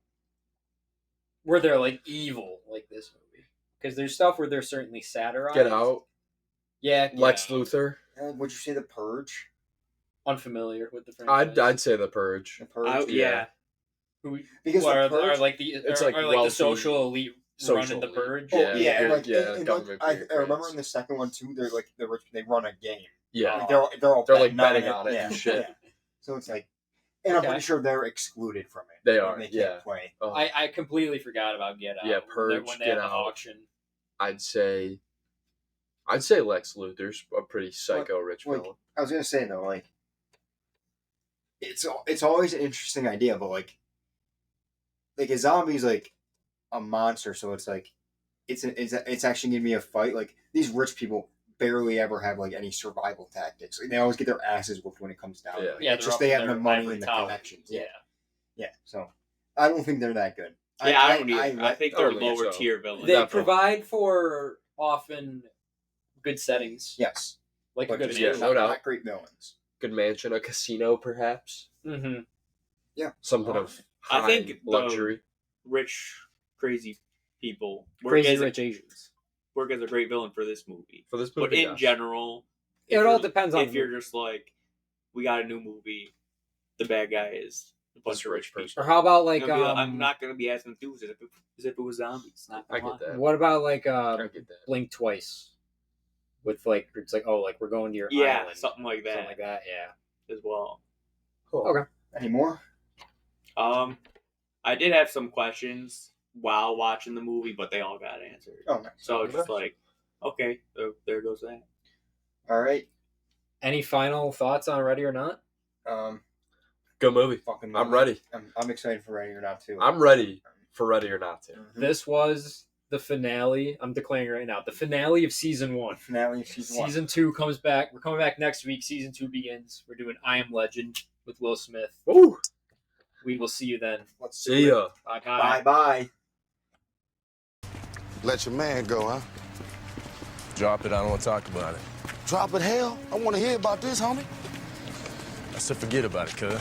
Speaker 1: Where they're like evil, like this movie? Because there's stuff where they're certainly satirized.
Speaker 4: Get Out.
Speaker 1: Yeah. Get
Speaker 4: Lex
Speaker 1: Out.
Speaker 4: Luthor.
Speaker 3: Would you say The Purge?
Speaker 1: Unfamiliar with the franchise.
Speaker 4: I'd say The Purge.
Speaker 3: The Purge.
Speaker 2: Yeah.
Speaker 1: Who,
Speaker 3: Because
Speaker 1: who
Speaker 3: The
Speaker 1: are,
Speaker 3: Purge-
Speaker 1: are like the
Speaker 4: It's
Speaker 1: are,
Speaker 4: like
Speaker 1: are like
Speaker 4: wealthy
Speaker 1: the social elite running
Speaker 4: social
Speaker 1: the
Speaker 4: elite.
Speaker 1: purge.
Speaker 3: Oh,
Speaker 4: Yeah,
Speaker 3: yeah, and like,
Speaker 4: yeah,
Speaker 3: and like
Speaker 4: government
Speaker 3: I remember
Speaker 4: bureaucrats.
Speaker 3: in the second one too. They're like the rich. They run a game.
Speaker 4: Yeah.
Speaker 3: Like, they're all
Speaker 4: They're, like,
Speaker 3: betting
Speaker 4: betting on it and shit.
Speaker 3: So it's like, and I'm
Speaker 1: Okay.
Speaker 3: pretty sure they're excluded from it.
Speaker 4: They
Speaker 3: Like,
Speaker 4: are,
Speaker 3: They can't
Speaker 4: yeah.
Speaker 3: play.
Speaker 4: Oh,
Speaker 1: I completely forgot about Get Out.
Speaker 4: Yeah,
Speaker 1: when they-
Speaker 4: Purge,
Speaker 1: when they
Speaker 4: Get
Speaker 1: had the
Speaker 4: Out.
Speaker 1: auction.
Speaker 4: I'd say I'd say Lex Luthor's a pretty psycho rich
Speaker 3: like,
Speaker 4: villain.
Speaker 3: I was gonna say though, like, it's always an interesting idea, but like a zombie's like a monster, so it's like it's actually gonna be a fight. Like these rich people barely ever have like any survival tactics. Like, they always get their asses whooped when it comes down.
Speaker 4: Yeah.
Speaker 3: to it.
Speaker 1: Yeah,
Speaker 3: It's just
Speaker 1: they're
Speaker 3: they
Speaker 1: up
Speaker 3: have
Speaker 1: in
Speaker 3: the
Speaker 1: their
Speaker 3: money
Speaker 1: ivory
Speaker 3: and the
Speaker 1: tower.
Speaker 3: connections.
Speaker 1: Yeah.
Speaker 3: Yeah. So I don't think they're that good.
Speaker 2: Yeah, I don't either. I think
Speaker 4: I
Speaker 2: they're
Speaker 4: don't think
Speaker 2: lower
Speaker 4: so.
Speaker 2: tier villains.
Speaker 1: They
Speaker 4: Definitely.
Speaker 1: provide for often good settings,
Speaker 3: Yes,
Speaker 1: like a
Speaker 3: but
Speaker 1: good
Speaker 3: just
Speaker 4: Yeah,
Speaker 1: mansion.
Speaker 4: no doubt.
Speaker 3: not great villains.
Speaker 4: Good mansion, a casino, perhaps.
Speaker 1: Mm-hmm.
Speaker 4: Something of
Speaker 2: I
Speaker 4: high
Speaker 2: think the-
Speaker 4: luxury.
Speaker 2: Rich, crazy people work
Speaker 1: Crazy
Speaker 2: as
Speaker 1: rich Asians.
Speaker 2: work as a great villain for this movie.
Speaker 4: For this
Speaker 2: But
Speaker 4: movie,
Speaker 2: in
Speaker 4: yes.
Speaker 2: general,
Speaker 1: It
Speaker 2: if
Speaker 1: all
Speaker 2: you're-
Speaker 1: depends on
Speaker 2: if
Speaker 1: the
Speaker 2: you're
Speaker 1: movie.
Speaker 2: just like, we got a new movie, the bad guy is a bunch
Speaker 4: This
Speaker 2: of
Speaker 4: rich
Speaker 2: rich
Speaker 4: person.
Speaker 1: Or
Speaker 2: people.
Speaker 1: how about like
Speaker 2: I'm not gonna be as enthused as if it was zombies. Not
Speaker 4: I
Speaker 2: gonna
Speaker 4: get
Speaker 2: lie.
Speaker 4: that.
Speaker 1: what about like
Speaker 4: I get that.
Speaker 1: Blink Twice, with like it's like oh like we're going to your
Speaker 2: Yeah,
Speaker 1: island,
Speaker 2: something like that
Speaker 1: something like that. Yeah.
Speaker 2: as well.
Speaker 4: Cool.
Speaker 1: Okay.
Speaker 3: Any more?
Speaker 2: I did have some questions while watching the movie, but they all got answered.
Speaker 3: Oh, nice.
Speaker 2: So it's just like, okay, there goes that.
Speaker 3: All right.
Speaker 1: Any final thoughts on Ready or Not?
Speaker 4: Good movie.
Speaker 3: Fucking.
Speaker 4: I'm ready.
Speaker 3: I'm excited for Ready or Not too.
Speaker 4: I'm ready for Ready or Not to.
Speaker 3: Mhm.
Speaker 1: This was the finale. I'm declaring right now the finale of season 1.
Speaker 3: Finale of season 1.
Speaker 1: Season 2 comes back. We're coming back next week. Season 2 begins. We're doing I Am Legend with Will Smith.
Speaker 4: Woo!
Speaker 1: We will see you then.
Speaker 3: Let's
Speaker 4: See ya.
Speaker 1: Bye
Speaker 3: Bye bye.
Speaker 5: Let your man go, huh?
Speaker 6: Drop it, I don't want to talk about it.
Speaker 5: Drop it, hell. I want to hear about this, homie.
Speaker 6: I said forget about it, cuz.